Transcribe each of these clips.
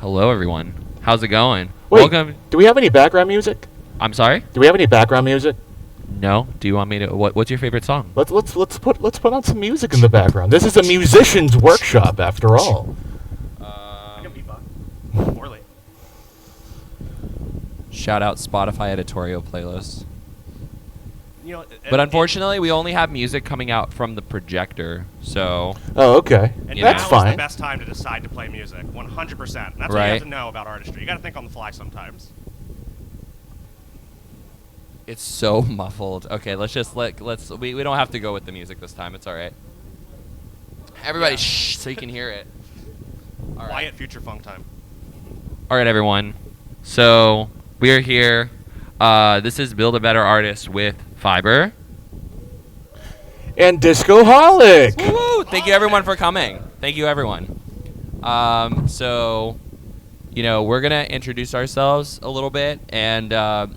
Hello, everyone. How's it going? Wait, Welcome. do we have any background music? I'm sorry. Do we have any background music? No. Do you want me to? What's your favorite song? Let's put on some music in the background. This is a musician's workshop, after all. Morley. Shout out Spotify editorial playlist. You know, But unfortunately, we only have music coming out from the projector, so Oh, okay. and Yeah. now That's is fine. the best time to decide to play music. 100%. That's what you Right. have to know about artistry. You got to think on the fly sometimes. it's so muffled. Okay, let's we don't have to go with the music this time. It's all right. Everybody, Yeah. shh, so you can hear it. All right. Quiet future funk time. All right, everyone. So we are here. This is Build a Better Artist with Fiber. And Discoholic. Woo! Thank you, everyone, for coming. Thank you, everyone. So, we're going to introduce ourselves a little bit, and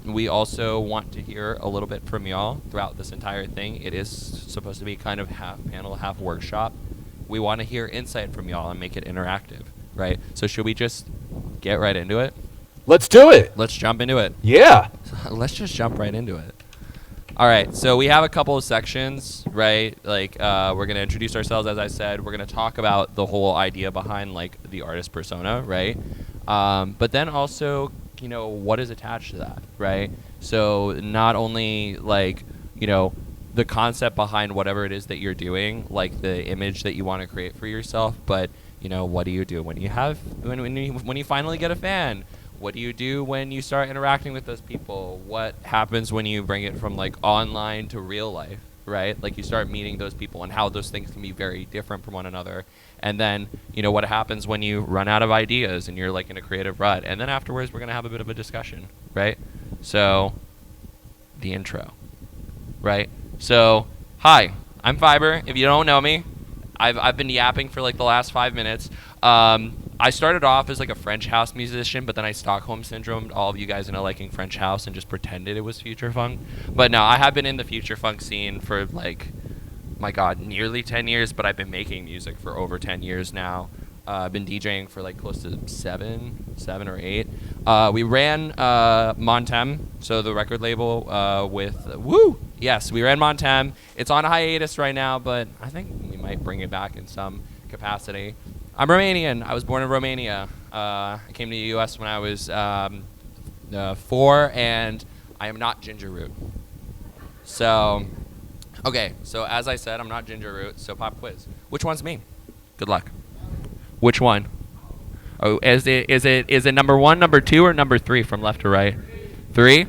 we also want to hear a little bit from y'all throughout this entire thing. It is supposed to be kind of half panel, half workshop. We want to hear insight from y'all and make it interactive, right? So should we just get right into it? Let's do it. Let's jump into it. Yeah. Let's just jump right into it. All right, so we have a couple of sections, right? Like, we're going to introduce ourselves, as I said. We're going to talk about the whole idea behind, like, the artist persona, right? But then also, what is attached to that, right? So not only, like, the concept behind whatever it is that you're doing, like the image that you want to create for yourself, but, what do you do when you finally get a fan? What do you do when you start interacting with those people? What happens when you bring it from like online to real life, right? Like you start meeting those people and how those things can be very different from one another. And then, what happens when you run out of ideas and you're like in a creative rut. And then afterwards, we're going to have a bit of a discussion, right? So, the intro, right? So, hi, I'm Fiber. If you don't know me, I've been yapping for like the last 5 minutes. I started off as like a French house musician, but then I Stockholm syndromed all of you guys into liking French house and just pretended it was future funk. But no, I have been in the future funk scene for like, my God, nearly 10 years, but I've been making music for over 10 years now. I've been DJing for like close to seven or eight. We ran Montem, so the record label with, yes, we ran Montem. It's on hiatus right now, but I think we might bring it back in some capacity. I'm Romanian. I was born in Romania. I came to the U.S. when I was 4, and I am not ginger root. So, okay. So as I said, I'm not ginger root. So pop quiz. Which one's me? Good luck. Which one? Oh, is it number 1, number 2, or number 3 from left to right? 3.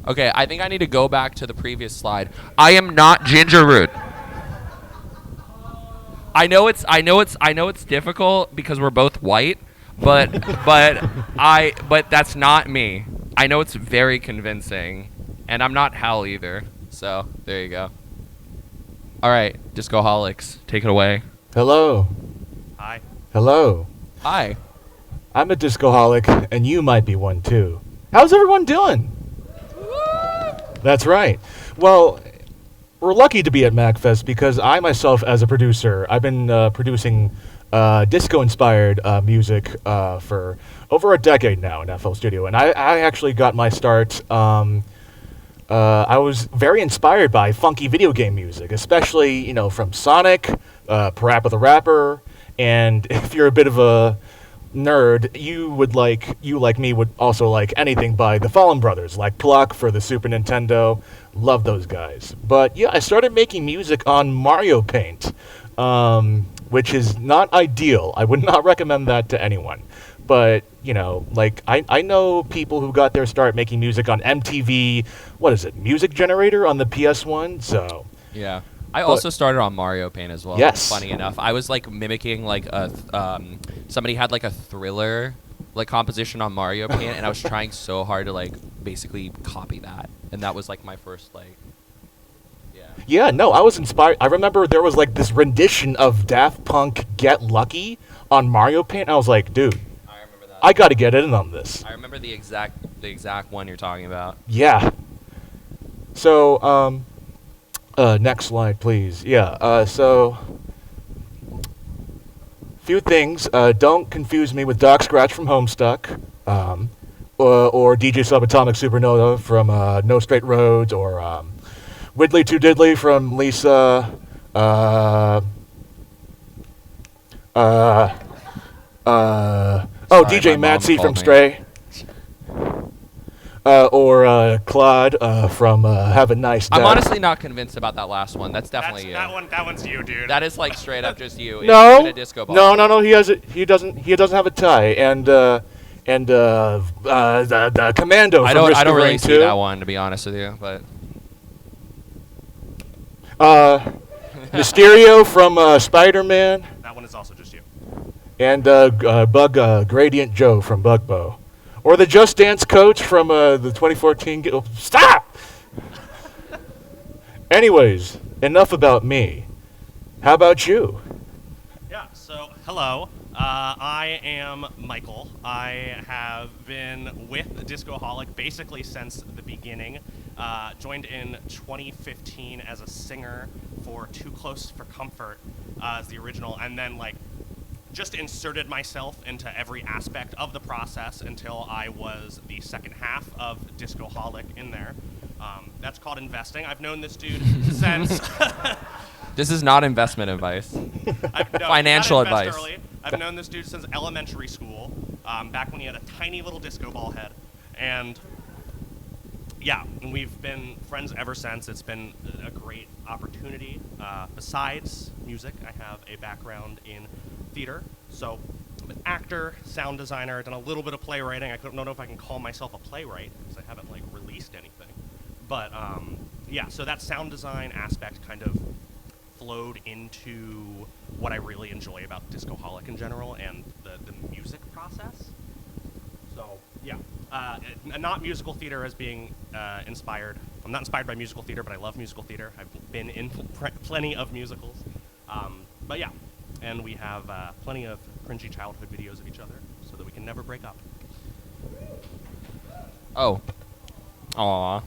Okay. I think I need to go back to the previous slide. I am not ginger root. I know it's difficult because we're both white, but that's not me. I know it's very convincing, and I'm not Hal either. So there you go. All right, Discoholics, take it away. Hello. Hi. Hello. Hi. I'm a Discoholic, and you might be one too. How's everyone doing? That's right. Well, we're lucky to be at MAGFest because I myself, as a producer, I've been producing disco-inspired music for over a decade now in FL Studio, and I actually got my start. I was very inspired by funky video game music, especially from Sonic, Parappa the Rapper, and if you're a bit of a nerd, you like me would also like anything by the Fallen Brothers, like Pluck for the Super Nintendo. Love those guys. But yeah, I started making music on Mario Paint, which is not ideal. I would not recommend that to anyone. But I know people who got their start making music on MTV. What is it? Music Generator on the PS1. So yeah. I also started on Mario Paint as well. Yes. Funny enough, I was like mimicking like somebody had like a Thriller like composition on Mario Paint, and I was trying so hard to like basically copy that, and that was like my first like. Yeah. Yeah, no, I was inspired. I remember there was like this rendition of Daft Punk "Get Lucky" on Mario Paint. And I was like, dude, I remember that. I got to get in on this. I remember the exact one you're talking about. Yeah. So, next slide, please. Yeah. So, few things. Don't confuse me with Doc Scratch from Homestuck, or DJ Subatomic Supernova from No Straight Roads, or Widdly Too Diddly from Lisa. Sorry, DJ my mom Matsy called from me. Stray. Or Claude from Have a Nice Day. I'm honestly not convinced about that last one. That's definitely you. That one's you, dude. That is like straight up just you. No, Even a disco ball. no. He doesn't have a tie. And the Commando. I from Risk don't of really Rain see 2. that one, to be honest with you. But Mysterio from Spider-Man, That one is also just you. and Gradient Joe from Bugbo, or the Just Dance coach from the 2014. Stop. Anyways, enough about me. How about you? Yeah, so hello. I am Michael. I have been with Discoholic basically since the beginning. Joined in 2015 as a singer for Too Close for Comfort as the original, and then just inserted myself into every aspect of the process until I was the second half of Discoholic in there. That's called investing. I've known this dude since... this is not investment advice. Financial advice. I've known this dude since elementary school, back when he had a tiny little disco ball head. And yeah, we've been friends ever since. It's been a great opportunity. Besides music, I have a background in theater. So I'm an actor, sound designer, I've done a little bit of playwriting. I don't know if I can call myself a playwright because I haven't released anything. But yeah, so that sound design aspect kind of flowed into what I really enjoy about Discoholic in general and the music process. So yeah, not musical theater as being inspired. I'm not inspired by musical theater, but I love musical theater. I've been in plenty of musicals. But yeah, and we have plenty of cringy childhood videos of each other so that we can never break up. Oh. Aw.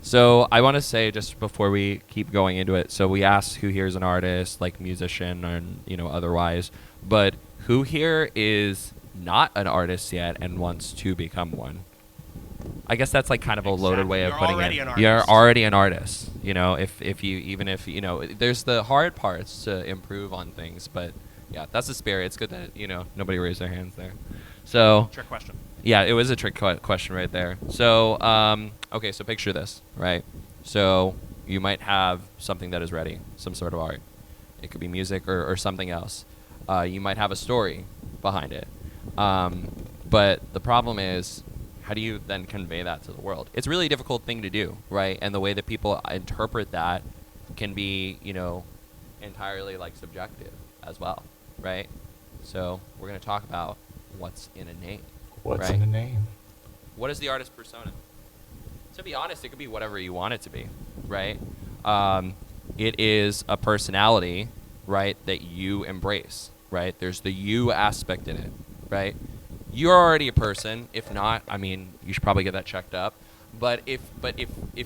So I want to say just before we keep going into it, so we asked who here is an artist, like musician and, otherwise, but who here is not an artist yet and wants to become one? I guess that's kind of a loaded way of You're putting already it. an You're artist. already an artist. If there's the hard parts to improve on things, but yeah, that's the spirit. It's good that, nobody raised their hands there. So Trick question. yeah, it was a trick question right there. So, okay, so picture this, right? So you might have something that is ready, some sort of art. It could be music or something else. You might have a story behind it. But the problem is, how do you then convey that to the world? It's a really difficult thing to do, right? And the way that people interpret that can be, entirely subjective as well, right? So we're going to talk about what's in a name. What's right? in the name? What is the artist persona? To be honest, it could be whatever you want it to be, right? It is a personality, right, that you embrace, right? There's the you aspect in it, right? You're already a person. If not, you should probably get that checked up. But if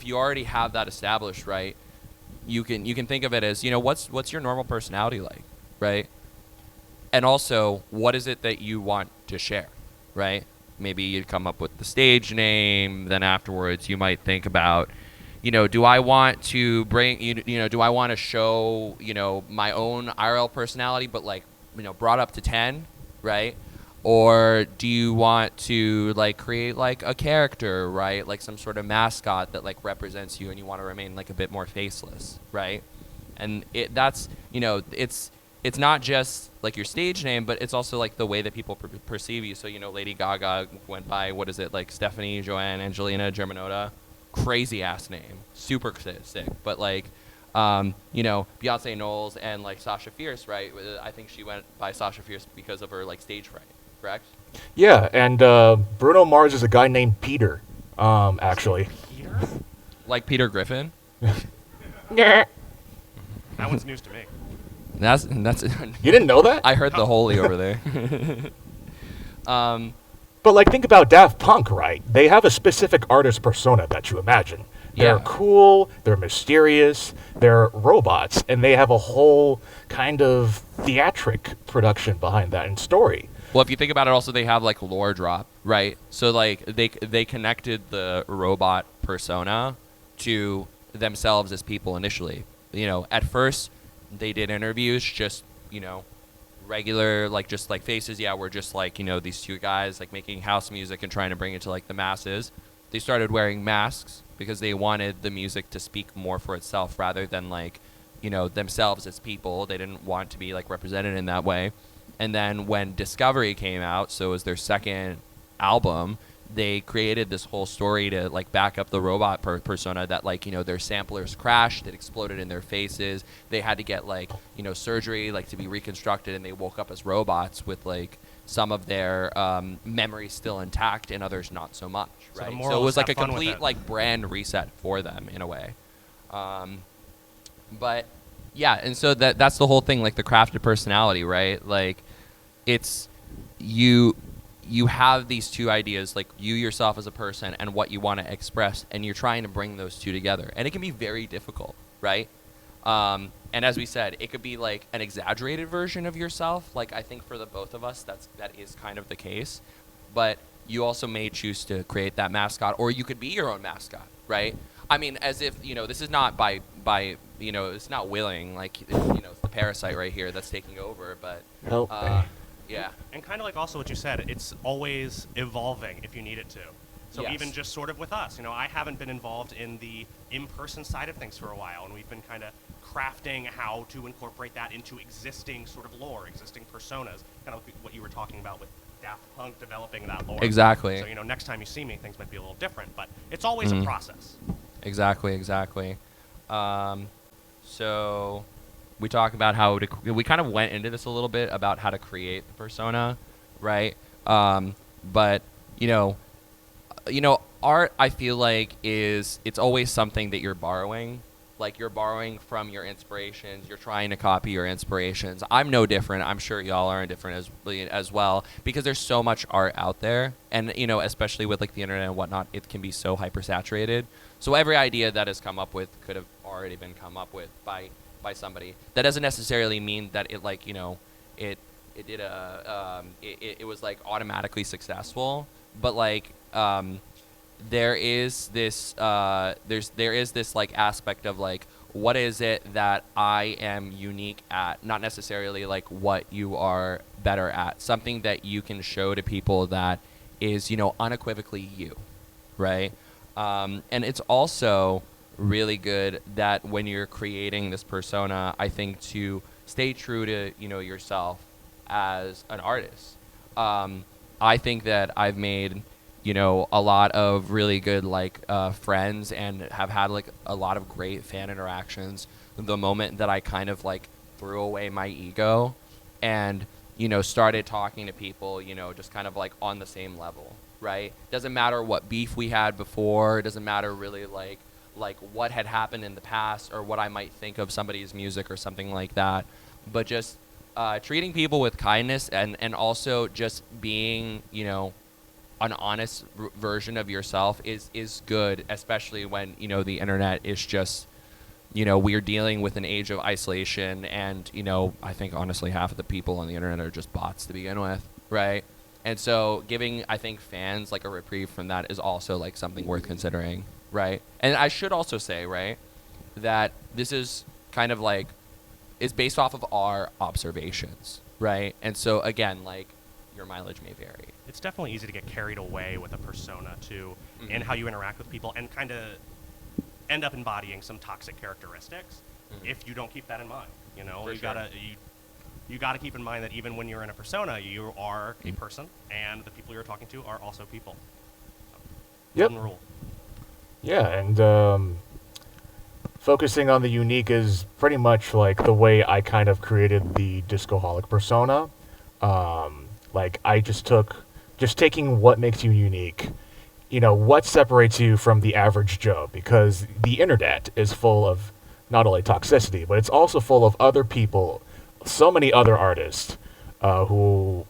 you already have that established, right, you can think of it as, what's your normal personality like, right? And also, what is it that you want to share, right? Maybe you'd come up with the stage name. Then afterwards, you might think about, do I want to bring, do I want to show, my own IRL personality, but brought up to 10, right? Or do you want to create a character, right? Like some sort of mascot that represents you, and you want to remain a bit more faceless, right? And that's it's not just your stage name, but it's also the way that people perceive you. So Lady Gaga went by, what is it, Stephanie Joanne Angelina Germanota, crazy ass name, super sick. But Beyonce Knowles and Sasha Fierce, right? I think she went by Sasha Fierce because of her stage fright, correct? Yeah, and Bruno Mars is a guy named Peter, actually. Peter? Like Peter Griffin. That one's news to me. That's You didn't know that? I heard the holy over there. But think about Daft Punk, right? They have a specific artist persona that you imagine. They're Yeah. cool, they're mysterious, they're robots, and they have a whole kind of theatric production behind that and story. Well, if you think about it, also they have like lore drop, right? So like they connected the robot persona to themselves as people initially. At first they did interviews, just regular like just like faces. Yeah, we're just like these two guys like making house music and trying to bring it to like the masses. They started wearing masks because they wanted the music to speak more for itself rather than like themselves as people. They didn't want to be like represented in that way. And then when Discovery came out, so it was their second album, they created this whole story to like back up the robot persona that like their samplers crashed, it exploded in their faces. They had to get like surgery like to be reconstructed, and they woke up as robots with like some of their memories still intact and others not so much. So the Right. moral So it is was like a have fun with complete it. like brand reset for them in a way. But yeah, and so that's the whole thing, like the crafted personality, right? Like it's you have these two ideas, like you yourself as a person and what you want to express, and you're trying to bring those two together, and it can be very difficult, right? And as we said, it could be like an exaggerated version of yourself. Like I think for the both of us, that is kind of the case. But you also may choose to create that mascot, or you could be your own mascot, right? I mean, as if this is not by it's not willing, like it's the parasite right here that's taking over, but Help. yeah. And kind of like also what you said, it's always evolving if you need it to. So Yes. even just sort of with us, I haven't been involved in the in-person side of things for a while, and we've been kind of crafting how to incorporate that into existing sort of lore, existing personas, kind of like what you were talking about with Daft Punk developing that lore. Exactly. So, next time you see me, things might be a little different, but it's always Mhm. a process. Exactly. So we talk about how we kind of went into this a little bit about how to create the persona, right? But art, I feel like it's always something that you're borrowing. Like you're borrowing from your inspirations. You're trying to copy your inspirations. I'm no different. I'm sure y'all are different as well, because there's so much art out there, and especially with like the internet and whatnot, it can be so hypersaturated. So every idea that is come up with could have already been come up with by somebody. That doesn't necessarily mean that it like it did it was like automatically successful, but like there is this there is this like aspect of like, what is it that I am unique at, not necessarily like what you are better at, something that you can show to people that is unequivocally you, right? And it's also really good that when you're creating this persona, I think, to stay true to yourself as an artist. I think that I've made a lot of really good like friends, and have had like a lot of great fan interactions the moment that I kind of like threw away my ego and started talking to people just kind of like on the same level, right? Doesn't matter what beef we had before, it doesn't matter really like what had happened in the past or what I might think of somebody's music or something like that, but just treating people with kindness, and also just being an honest version of yourself is good, especially when the internet is just we're dealing with an age of isolation, and I think honestly half of the people on the internet are just bots to begin with, right? And so giving, I think, fans like a reprieve from that is also like something worth considering, right? And I should also say, right, that this is kind of like is based off of our observations, right? And so again, like, your mileage may vary. It's definitely easy to get carried away with a persona too, Mhm. and how you interact with people, and kind of end up embodying some toxic characteristics Mhm. if you don't keep that in mind. For You sure. gotta keep in mind that even when you're in a persona, you are a person, and the people you're talking to are also people. Yep. Golden rule. Yeah, and focusing on the unique is pretty much like the way I kind of created the discoholic persona. Like I just taking what makes you unique, what separates you from the average Joe, because the internet is full of not only toxicity, but it's also full of other people, so many other artists who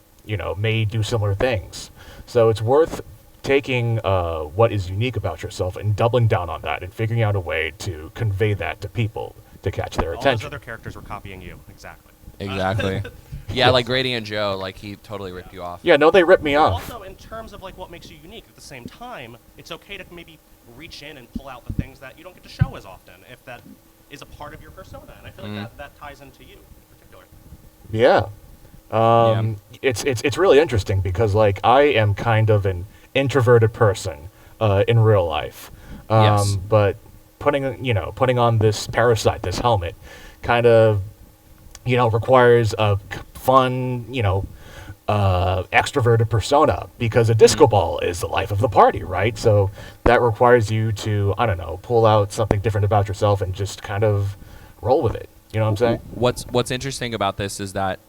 may do similar things. So it's worth taking what is unique about yourself and doubling down on that and figuring out a way to convey that to people to catch their All those attention. other characters were copying you. Exactly. Exactly. Yeah, like Grady and Joe, like he totally ripped you off. Yeah, no, they ripped me off. Also, in terms of like what makes you unique, at the same time, it's okay to maybe reach in and pull out the things that you don't get to show as often, if that is a part of your persona. And I feel like that ties into you in particular. Yeah. It's really interesting because like I am kind of an introverted person in real life. Yes. But putting on this parasite, this helmet, kind of requires a fun, extroverted persona because a disco ball is the life of the party, right? So that requires you to, I don't know, pull out something different about yourself and just kind of roll with it. You know what I'm saying? What's interesting about this is that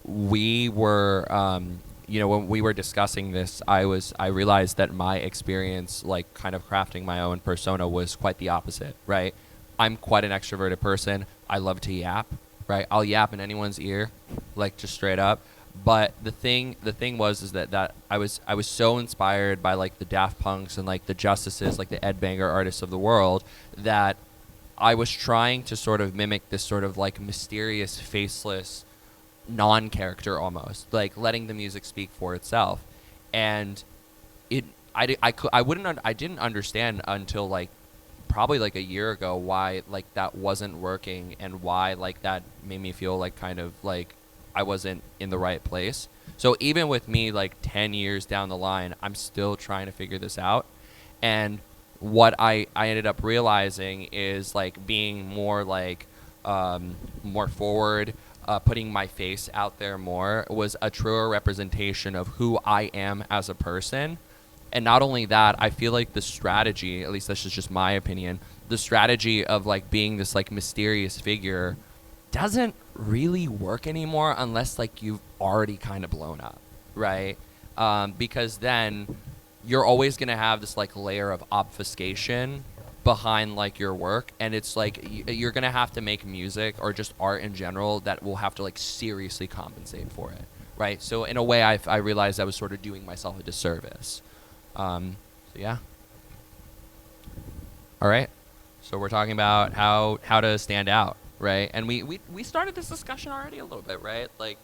we were, when we were discussing this, I realized that my experience, like kind of crafting my own persona, was quite the opposite, right? I'm quite an extroverted person. I love to yap, right? I'll yap in anyone's ear, like just straight up. But the thing was that I was so inspired by like the Daft Punks and like the Justices, like the Ed Banger artists of the world, that I was trying to sort of mimic this sort of like mysterious, faceless non-character almost, like letting the music speak for itself. And I didn't understand until like probably like a year ago why like that wasn't working and why like that made me feel like kind of like I wasn't in the right place. So even with me like 10 years down the line, I'm still trying to figure this out. And what I ended up realizing is like being more like more forward, putting my face out there more was a truer representation of who I am as a person. And not only that, I feel like the strategy, at least this is just my opinion, the strategy of like being this like mysterious figure doesn't really work anymore unless like you've already kind of blown up, right? Because then you're always going to have this like layer of obfuscation behind like your work, and it's like you're going to have to make music or just art in general that will have to like seriously compensate for it, right? So in a way I realized I was sort of doing myself a disservice. So yeah. All right. So we're talking about how to stand out, right? And we started this discussion already a little bit, right? Like,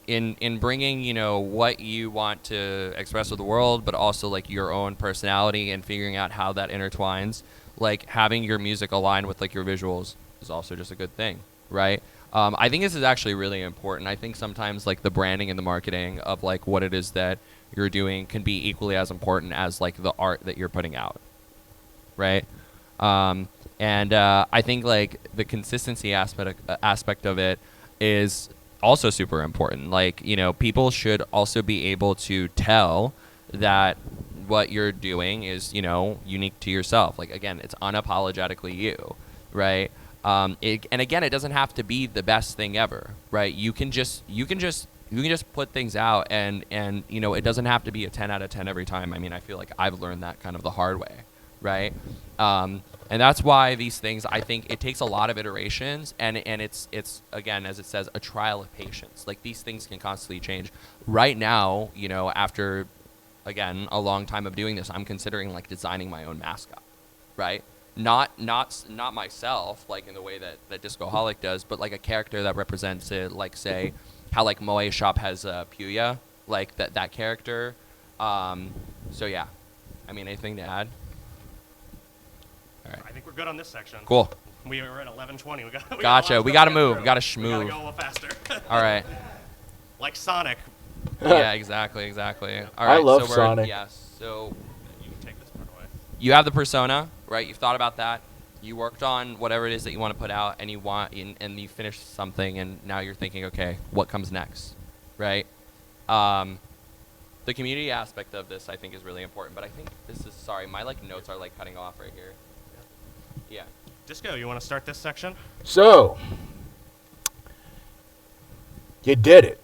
in bringing, what you want to express with the world, but also like your own personality and figuring out how that intertwines. Like having your music align with like your visuals is also just a good thing, right? I think this is actually really important. I think sometimes like the branding and the marketing of like what it is that you're doing can be equally as important as like the art that you're putting out, right? And I think like the consistency aspect of it is also super important. Like, people should also be able to tell that what you're doing is, unique to yourself. Like, again, it's unapologetically you, right? And again, it doesn't have to be the best thing ever, right? You can just put things out and it doesn't have to be a 10 out of 10 every time. I mean, I feel like I've learned that kind of the hard way, right? And that's why these things, I think it takes a lot of iterations, and it's again, as it says, a trial of patience. Like these things can constantly change. Right now, after, again, a long time of doing this, I'm considering like designing my own mascot, right? Not myself, like in the way that Discoholic does, but like a character that represents it, like say how like Moe Shop has Puya, like that character. So yeah, I mean, anything to add? All right. I think we're good on this section. Cool. We are at 11:20. Gotcha. We got to move. We got to We schmove. gotta go a little faster. All right. Like Sonic. Yeah, exactly. All right. I love so Sonic. Yes. So You can take this part away. you have the persona, right? You've thought about that. You worked on whatever it is that you want to put out, and and you finished something, and now you're thinking, okay, what comes next, right? The community aspect of this, I think, is really important. But I think this is my like notes are like cutting off right here. Yeah. Disco, you want to start this section? So, you did it.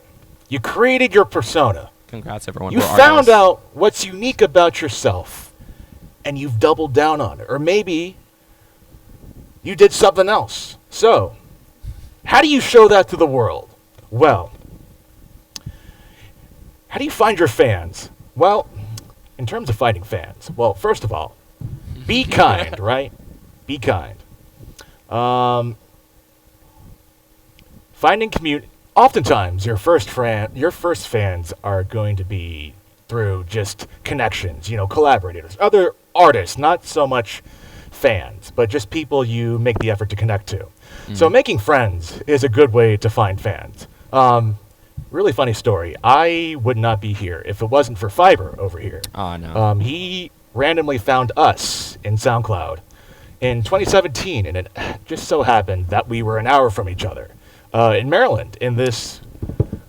You created your persona. Congrats, everyone. You We're found artists. out what's unique about yourself, and you've doubled down on it. Or maybe you did something else. So, how do you show that to the world? Well, How do you find your fans? Well, in terms of finding fans, well, first of all, be kind, right? Be kind. Finding community. Oftentimes, your first fans are going to be through just connections, collaborators, other artists, not so much fans, but just people you make the effort to connect to. So making friends is a good way to find fans. Really funny story. I would not be here if it wasn't for Fiverr over here. Oh, no. He randomly found us in SoundCloud in 2017, and it just so happened that we were an hour from each other in Maryland, in this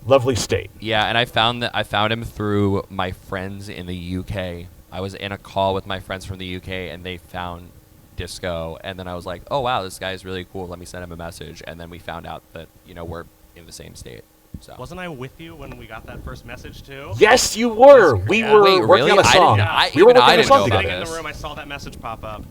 lovely state. Yeah, and I found him through my friends in the UK. I was in a call with my friends from the UK, and they found Disco, and then I was like, oh, wow, this guy's really cool. Let me send him a message. And then we found out that, we're in the same state. So. Wasn't I with you when we got that first message too? Yes, you were. We were Wait, working really? on a song. We were working on a song about together. In the room, I saw that message pop up.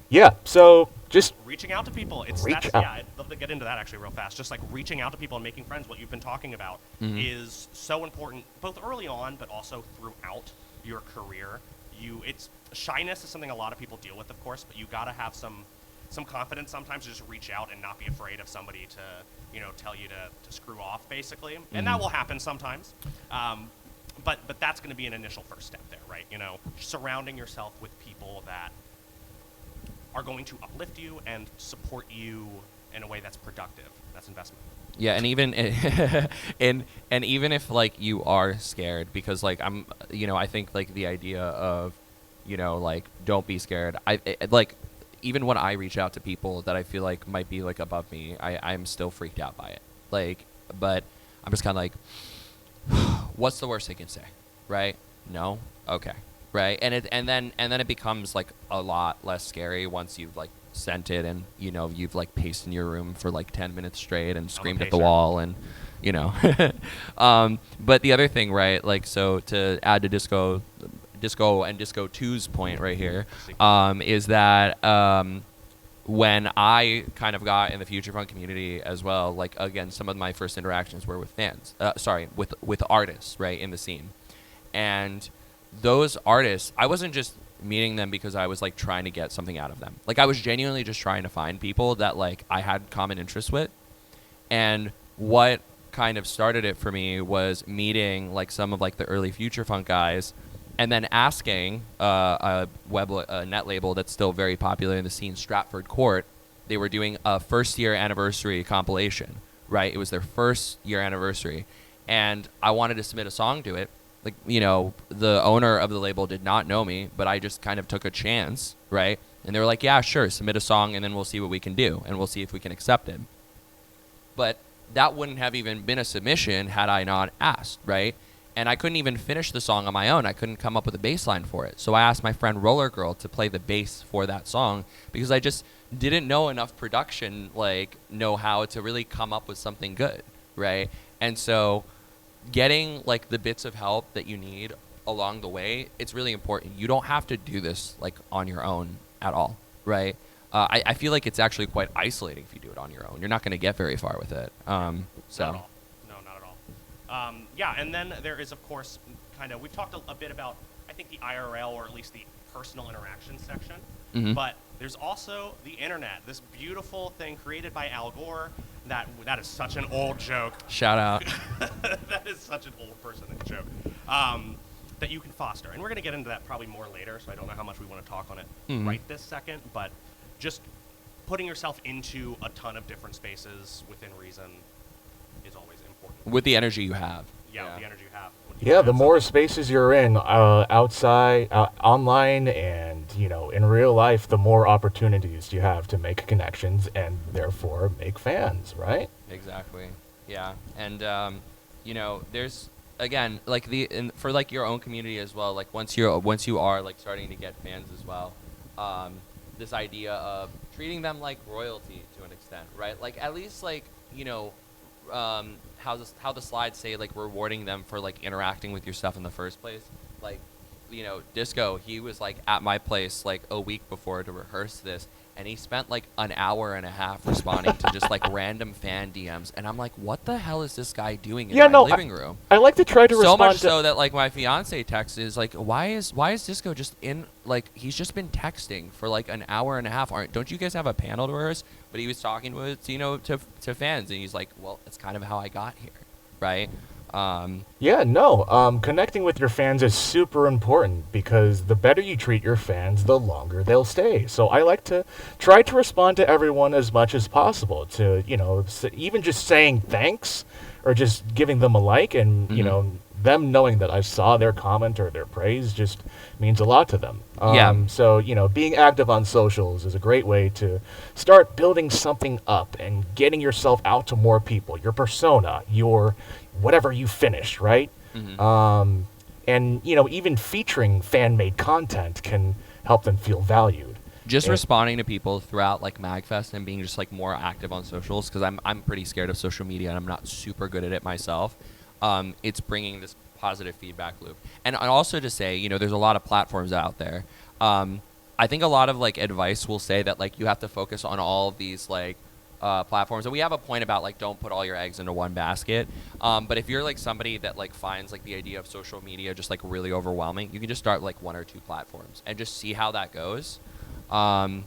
Yeah, so just Reaching out to people. Reach out. Yeah, I'd love to get into that actually real fast. Just like reaching out to people and making friends, what you've been talking about, is so important, both early on, but also throughout your career. Shyness is something a lot of people deal with, of course, but you got to have some confidence sometimes to just reach out and not be afraid of somebody to, tell you to screw off, basically. And that will happen sometimes. But that's going to be an initial first step there, right? Surrounding yourself with people that are going to uplift you and support you in a way that's productive. That's investment. Yeah, and even and even if like you are scared, because like I think like the idea of like don't be scared. Like even when I reach out to people that I feel like might be like above me, I'm still freaked out by it. Like, but I'm just kind of like, what's the worst they can say, right? No, okay, right? And then it becomes like a lot less scary once you've like sent it and you've like paced in your room for like 10 minutes straight and screamed at the wall and but the other thing, right, like, so to add to Disco and Disco 2's point right here, is that when I kind of got in the Future Funk community as well, like again, some of my first interactions were with fans, with artists, right, in the scene. And those artists, I wasn't just meeting them because I was like trying to get something out of them. Like I was genuinely just trying to find people that like I had common interests with. And what kind of started it for me was meeting like some of like the early Future Funk guys, and then asking a net label that's still very popular in the scene, Stratford Court. They were doing a first year anniversary compilation, right? It was their first year anniversary, and I wanted to submit a song to it. Like, the owner of the label did not know me, but I just kind of took a chance, right? And they were like, yeah, sure, submit a song, and then we'll see what we can do, and we'll see if we can accept it. But that wouldn't have even been a submission had I not asked, right? And I couldn't even finish the song on my own. I couldn't come up with a bass line for it. So I asked my friend Roller Girl to play the bass for that song because I just didn't know enough production, like, know-how to really come up with something good, right? And so getting like the bits of help that you need along the way, it's really important. You don't have to do this like on your own at all, right? I feel like it's actually quite isolating if you do it on your own. You're not going to get very far with it. So Not at all. No, not at all. Yeah, and then there is, of course, we've talked a bit about, I think, the IRL, or at least the personal interaction section. Mhm. But there's also the internet, this beautiful thing created by Al Gore. That is such an old joke. Shout out. That is such an old person joke. That you can foster. And we're going to get into that probably more later, so I don't know how much we want to talk on it right this second. But just putting yourself into a ton of different spaces within reason is always important. With the energy you have. Yeah, with the energy you have. Yeah, the more spaces you're in, outside, online, and in real life, the more opportunities you have to make connections and therefore make fans, right? Exactly. Yeah, and there's again like for like your own community as well. Like once you are like starting to get fans as well, this idea of treating them like royalty to an extent, right? Like at least like how the slides say, like rewarding them for like interacting with your stuff in the first place. Like Disco, he was like at my place like a week before to rehearse this, and he spent like an hour and a half responding to just like random fan DMs, and I'm like, what the hell is this guy doing in my living room? I like to try to So respond much to so that like my fiance text is like, why is Disco just in, like, he's just been texting for like an hour and a half. Don't you guys have a panel to rehearse? But he was talking with, you know, to fans, and he's like, well, it's kind of how I got here, right? Connecting with your fans is super important because the better you treat your fans, the longer they'll stay. So I like to try to respond to everyone as much as possible, to, you know, even just saying thanks or just giving them a like, and, you know, them knowing that I saw their comment or their praise just means a lot to them. So, you know, being active on socials is a great way to start building something up and getting yourself out to more people, your persona, your whatever you finish, right? And, you know, even featuring fan-made content can help them feel valued. Just responding to people throughout like MAGFest and being just like more active on socials, because I'm pretty scared of social media and I'm not super good at it myself. It's bringing this positive feedback loop. And also to say, you know, there's a lot of platforms out there. I think a lot of like advice will say that like you have to focus on all of these like platforms, and we have a point about like don't put all your eggs into one basket. But if you're like somebody that like finds like the idea of social media just like really overwhelming, you can just start like 1 or 2 platforms and just see how that goes. And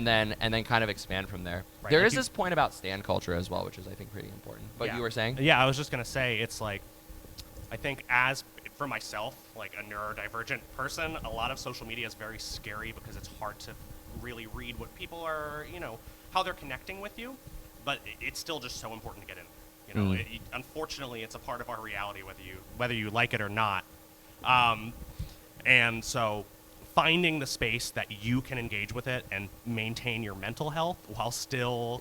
then kind of expand from there. Right, There like is this point about stan culture as well, which is I think pretty important. But you were saying? Yeah, I was just gonna say it's like, I think as for myself, like a neurodivergent person, a lot of social media is very scary because it's hard to really read what people are, you know, how they're connecting with you. But it's still just so important to get in. You know, unfortunately, it's a part of our reality, whether you like it or not. And so finding the space that you can engage with it and maintain your mental health while still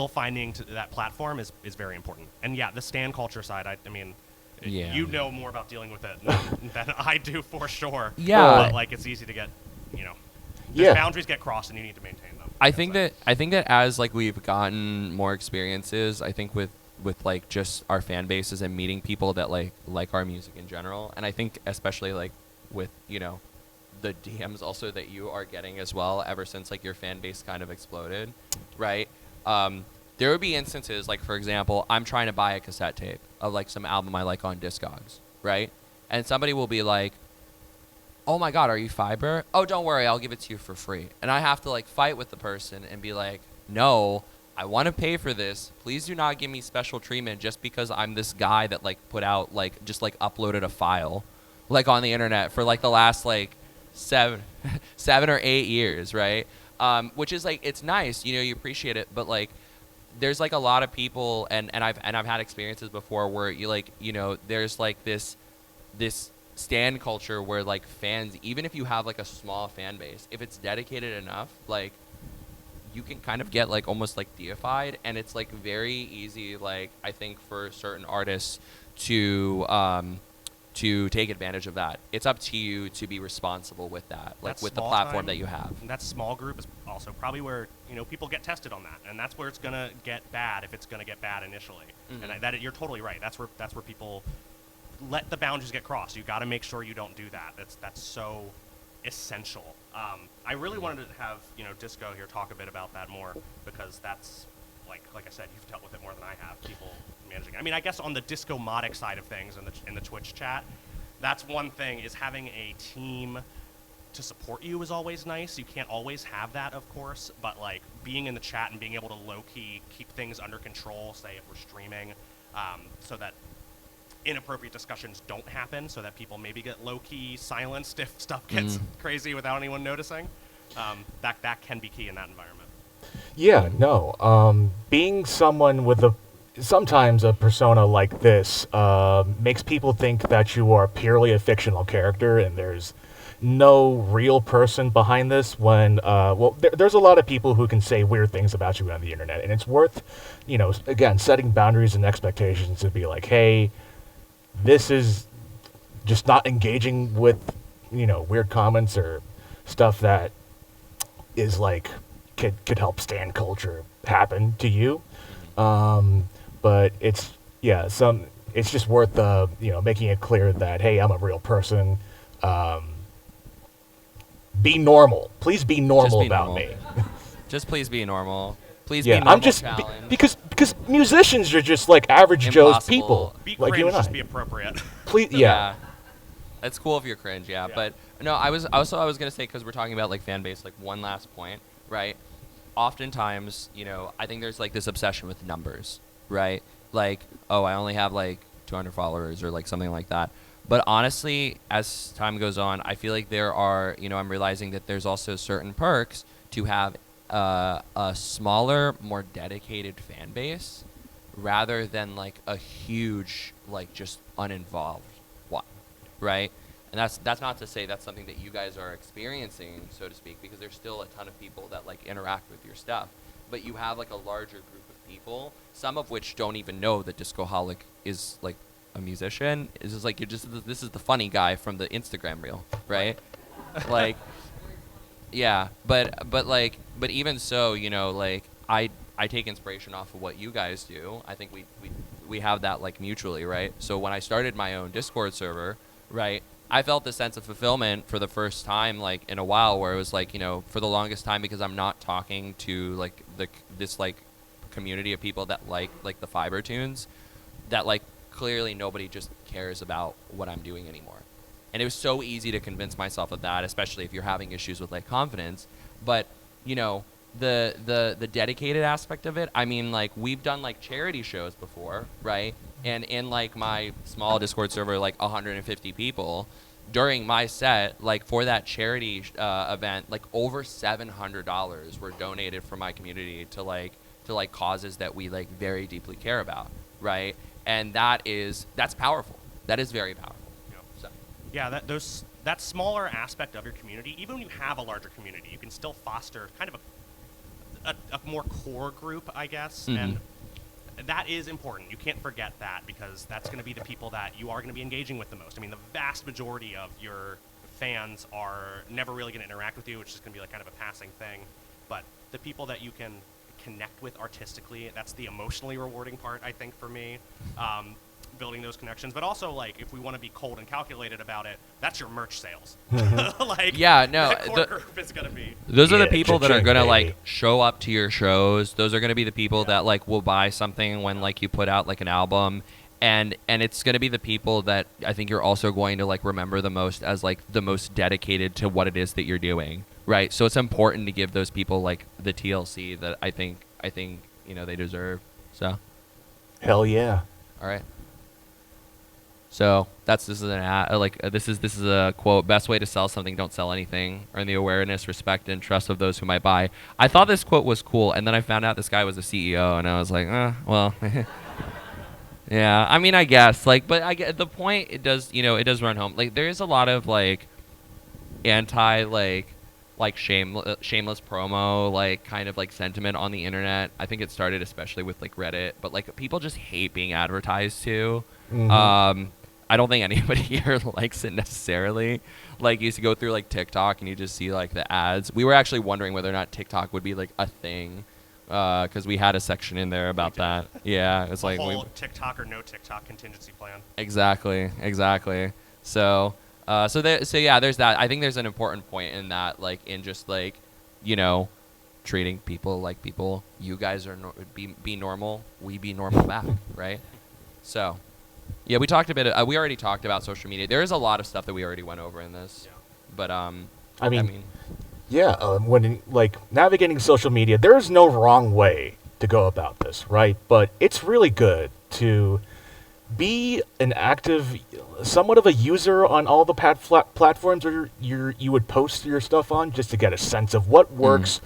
finding that platform is very important. And yeah, the stan culture side, I mean, you know more about dealing with it than I do for sure. Yeah. But like it's easy to get, you know, boundaries get crossed and you need to maintain them. I think that as like we've gotten more experiences, I think with like just our fan bases and meeting people that like our music in general, and I think especially like with, you know, the DMs also that you are getting as well ever since like your fan base kind of exploded, right? There would be instances like, for example, I'm trying to buy a cassette tape of like some album I like on Discogs, right? And somebody will be like, oh my God, are you fiber? Oh, don't worry, I'll give it to you for free. And I have to like fight with the person and be like, no, I want to pay for this. Please do not give me special treatment just because I'm this guy that like put out like just like uploaded a file like on the internet for like the last like 7 or 8 years, right? Which is like, it's nice, you know, you appreciate it, but like there's like a lot of people, and I've had experiences before where you like, you know, there's like this stan culture where like fans, even if you have like a small fan base, if it's dedicated enough, like you can kind of get like almost like deified, and it's like very easy, like I think for certain artists to take advantage of that. It's up to you to be responsible with that, like with the platform that you have. That small group is also probably where, you know, people get tested on that, and that's where it's gonna get bad if it's gonna get bad initially. And you're totally right. That's where people let the boundaries get crossed. You got to make sure you don't do that. That's so essential. I really wanted to have, you know, Disco here talk a bit about that more, because that's like I said, you've dealt with it more than I have. People managing. I mean, I guess on the Disco Modic side of things in the Twitch chat, that's one thing, is having a team to support you is always nice. You can't always have that, of course, but like being in the chat and being able to low-key keep things under control, say if we're streaming, so that inappropriate discussions don't happen, so that people maybe get low-key silenced if stuff gets crazy without anyone noticing. That can be key in that environment. Yeah, no. Being someone with sometimes a persona like this makes people think that you are purely a fictional character and there's no real person behind this, when there's a lot of people who can say weird things about you on the internet, and it's worth, you know, again, setting boundaries and expectations to be like, hey, this is just not engaging with, you know, weird comments or stuff that is like could help stan culture happen to you. But it's just worth you know, making it clear that, hey, I'm a real person. be normal. Please be normal be about normal. me. Just please be normal. Please Yeah, be normal. I'm just challenge. because musicians are just like average Joe's Impossible. people, Be like cringe, you and just I. be appropriate. Please, yeah. It's cool if you're cringe, yeah. Yeah. But no, I was gonna say, because we're talking about like fan base, like one last point, right? Oftentimes, I think there's like this obsession with numbers, right? Like, oh, I only have like 200 followers or like something like that. But honestly, as time goes on, I feel like there are, I'm realizing that there's also certain perks to have a smaller, more dedicated fan base rather than like a huge, like just uninvolved one, right? And that's not to say that's something that you guys are experiencing, so to speak, because there's still a ton of people that like interact with your stuff. But you have like a larger group of people, some of which don't even know that Discoholic is like a musician. It's just like this is the funny guy from the Instagram reel, right? Like, yeah, but even so, like I take inspiration off of what you guys do. I think we have that like mutually, right? So when I started my own Discord server, right, I felt the sense of fulfillment for the first time like in a while, where it was like, for the longest time, because I'm not talking to like this like community of people that like the fiber tunes, that like clearly nobody just cares about what I'm doing anymore. And it was so easy to convince myself of that, especially if you're having issues with like confidence. But the dedicated aspect of it, I mean, like we've done like charity shows before, right? And in like my small Discord server, like 150 people, during my set, like for that charity event, like over $700 were donated from my community to causes that we like very deeply care about, right? And that's powerful. That is very powerful. So. Yeah, that smaller aspect of your community, even when you have a larger community, you can still foster kind of a more core group, I guess. Mm-hmm. And that is important. You can't forget that, because that's going to be the people that you are going to be engaging with the most. I mean, the vast majority of your fans are never really going to interact with you, which is going to be like kind of a passing thing. But the people that you can connect with artistically, that's the emotionally rewarding part, I think, for me. Building those connections, but also like if we want to be cold and calculated about it, that's your merch sales. Like, yeah, no, that core group is gonna be. Those are the Yeah, people that are cha-ching, gonna baby. like show up to your shows. Those are gonna be the people that like will buy something when like you put out like an album, and it's gonna be the people that I think you're also going to like remember the most as like the most dedicated to what it is that you're doing, right? So it's important to give those people like the TLC that I think they deserve. So, Hell yeah. all right. So this is a quote: "Best way to sell something, don't sell anything. Earn the awareness, respect, and trust of those who might buy." I thought this quote was cool, and then I found out this guy was a CEO, and I was like, well, yeah. I mean, I guess but I get the point. It does run home. Like there is a lot of like anti shameless promo like kind of like sentiment on the internet. I think it started especially with like Reddit, but like people just hate being advertised to. Mhm. I don't think anybody here likes it necessarily. Like, you used to go through, like, TikTok, and you just see, like, the ads. We were actually wondering whether or not TikTok would be, like, a thing, because we had a section in there about that. Yeah, it's A like... whole TikTok or no TikTok contingency plan. Exactly. So, yeah, there's that. I think there's an important point in that, like, in just, like, treating people like people. You guys are be normal. We be normal back, right? So... yeah, we already talked about social media. There is a lot of stuff that we already went over in this, but I mean, when like navigating social media, there is no wrong way to go about this, right? But it's really good to be an active, somewhat of a user on all the platforms where you would post your stuff on, just to get a sense of what works,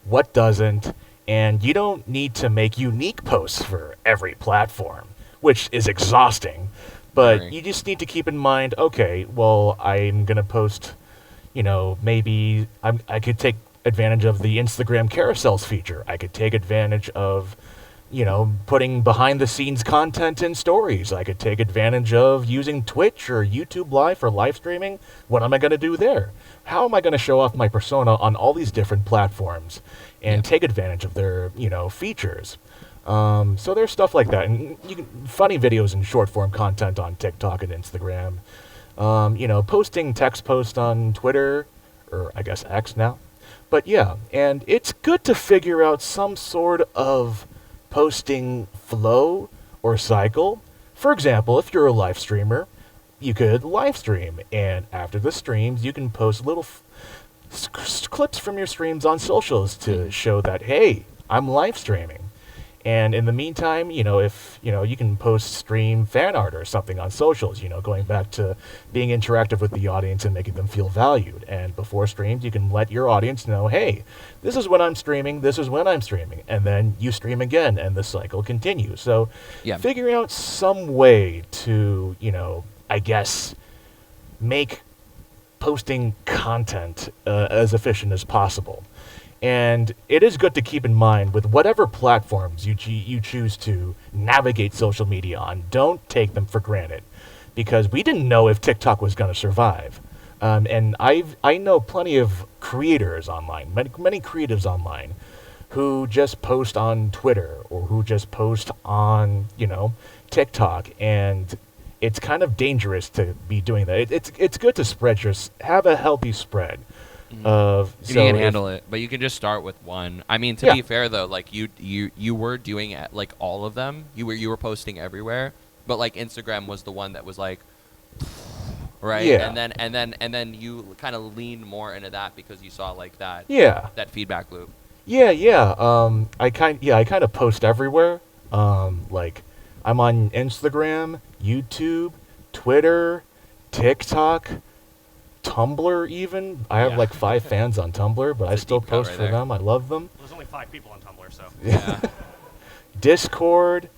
what doesn't, and you don't need to make unique posts for every platform, which is exhausting. But Very. you just need to keep in mind, okay, well, I'm going to post, maybe I could take advantage of the Instagram carousels feature. I could take advantage of, putting behind-the-scenes content in stories. I could take advantage of using Twitch or YouTube Live for live streaming. What am I going to do there? How am I going to show off my persona on all these different platforms and take advantage of their, features? So there's stuff like that, and funny videos and short-form content on TikTok and Instagram. Posting text posts on Twitter or I guess X now. But yeah, and it's good to figure out some sort of posting flow or cycle. For example, if you're a live streamer, you could live stream, and after the streams, you can post little clips from your streams on socials to show that, hey, I'm live streaming. And in the meantime, if, you can post stream fan art or something on socials, going back to being interactive with the audience and making them feel valued. And before streams, you can let your audience know, hey, this is when I'm streaming, this is when I'm streaming. And then you stream again, and the cycle continues. So figuring out some way to, I guess, make posting content as efficient as possible. And it is good to keep in mind with whatever platforms you choose to navigate social media on, don't take them for granted, because we didn't know if TikTok was going to survive. And I know plenty of creators online, many creatives online, who just post on Twitter or who just post on TikTok, and it's kind of dangerous to be doing that. It's good to have a healthy spread. You can handle it, but you can just start with one. I mean, to be fair though, like you were doing it, like all of them. You were posting everywhere, but like Instagram was the one that was like, right? Yeah. And then you kind of leaned more into that because you saw like that. Yeah. That feedback loop. Yeah. I kind of post everywhere. Like I'm on Instagram, YouTube, Twitter, TikTok, Tumblr even. I have like 5 fans on Tumblr, but I still post for them. I love them. Well, there's only 5 people on Tumblr, so. Yeah. Discord,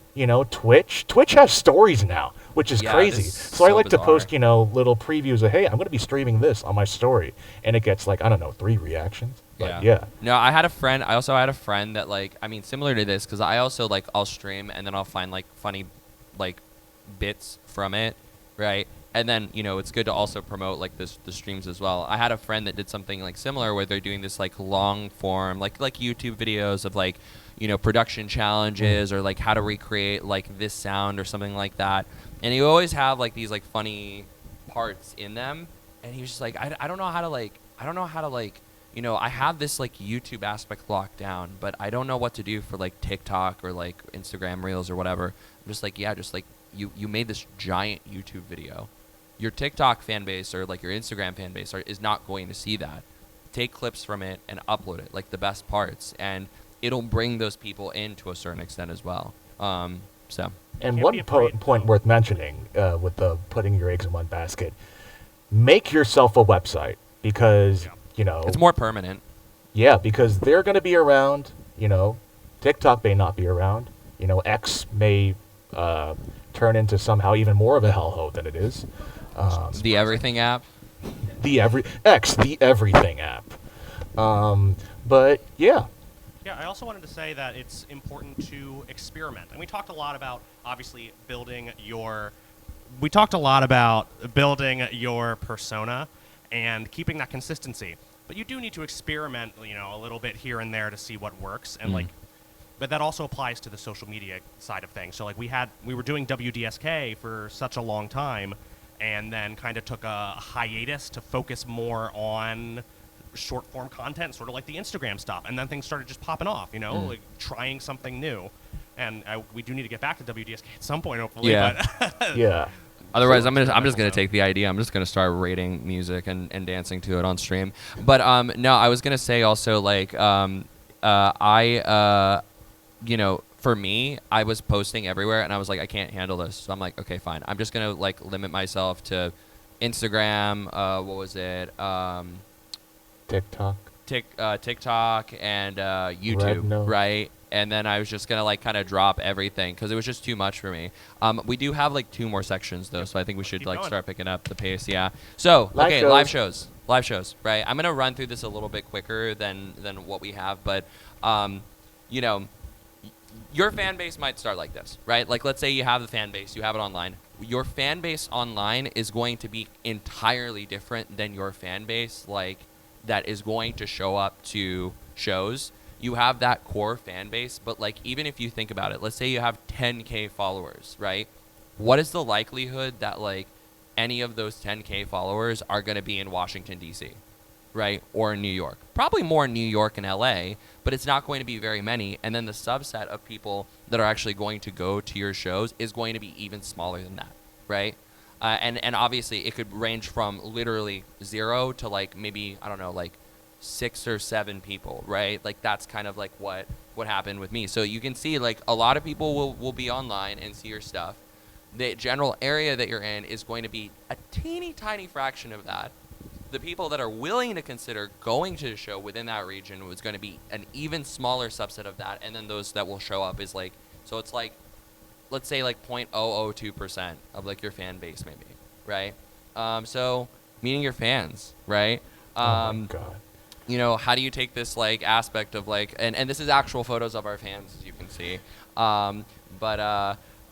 Twitch. Twitch has stories now, which is crazy. So I like to post, little previews of, hey, I'm going to be streaming this on my story. And it gets like, I don't know, 3 reactions. Yeah. No, I also had a friend that like, I mean, similar to this, because I also like, I'll stream and then I'll find like funny like bits from it, right? And then, it's good to also promote like the streams as well. I had a friend that did something like similar where they're doing this like long form, like YouTube videos of like, production challenges or like how to recreate like this sound or something like that. And you always have like these like funny parts in them. And he was just like, I don't know how to like, I have this like YouTube aspect locked down, but I don't know what to do for like TikTok or like Instagram Reels or whatever. I'm just like, you made this giant YouTube video. Your TikTok fan base or like your Instagram fan base is not going to see that. Take clips from it and upload it, like the best parts, and it'll bring those people in to a certain extent as well. And one point worth mentioning with the putting your eggs in one basket, make yourself a website, because it's more permanent. Yeah, because they're going to be around. TikTok may not be around. X may turn into somehow even more of a hellhole than it is. The Everything app. The Everything app. But yeah. Yeah, I also wanted to say that it's important to experiment. And we talked a lot about, obviously, building your persona and keeping that consistency. But you do need to experiment, a little bit here and there to see what works. And but that also applies to the social media side of things. So like we were doing WDSK for such a long time, and then kind of took a hiatus to focus more on short form content, sort of like the Instagram stuff. And then things started just popping off, like trying something new. And we do need to get back to WDSK at some point, hopefully. Yeah. But Yeah. Otherwise, I'm just gonna take the idea. I'm just gonna start rating music and dancing to it on stream. But no, I was gonna say also like for me, I was posting everywhere, and I was like, I can't handle this. So I'm like, okay, fine. I'm just gonna like limit myself to Instagram. What was it? TikTok. TikTok and YouTube, right? And then I was just gonna like kind of drop everything because it was just too much for me. We do have like 2 more sections though, so I think we should like start picking up the pace. Yeah. So live shows, right? I'm gonna run through this a little bit quicker than what we have, but your fan base might start like this, right? Like let's say you have the fan base, you have it online. Your fan base online is going to be entirely different than your fan base like that is going to show up to shows. You have that core fan base, but like even if you think about it, let's say you have 10K followers, right? What is the likelihood that like any of those 10K followers are going to be in Washington, D.C.? right? Or in New York. Probably more in New York and LA, but it's not going to be very many. And then the subset of people that are actually going to go to your shows is going to be even smaller than that, right? And obviously it could range from literally 0 to like maybe, I don't know, like 6 or 7 people, right? Like that's kind of like what happened with me. So you can see like a lot of people will be online and see your stuff. The general area that you're in is going to be a teeny tiny fraction of that. The people that are willing to consider going to the show within that region was going to be an even smaller subset of that. And then those that will show up is like, so it's like, let's say like 0.002% of like your fan base maybe, right? So meeting your fans, right? Oh my God. You know, how do you take this like aspect of like, and this is actual photos of our fans, as you can see.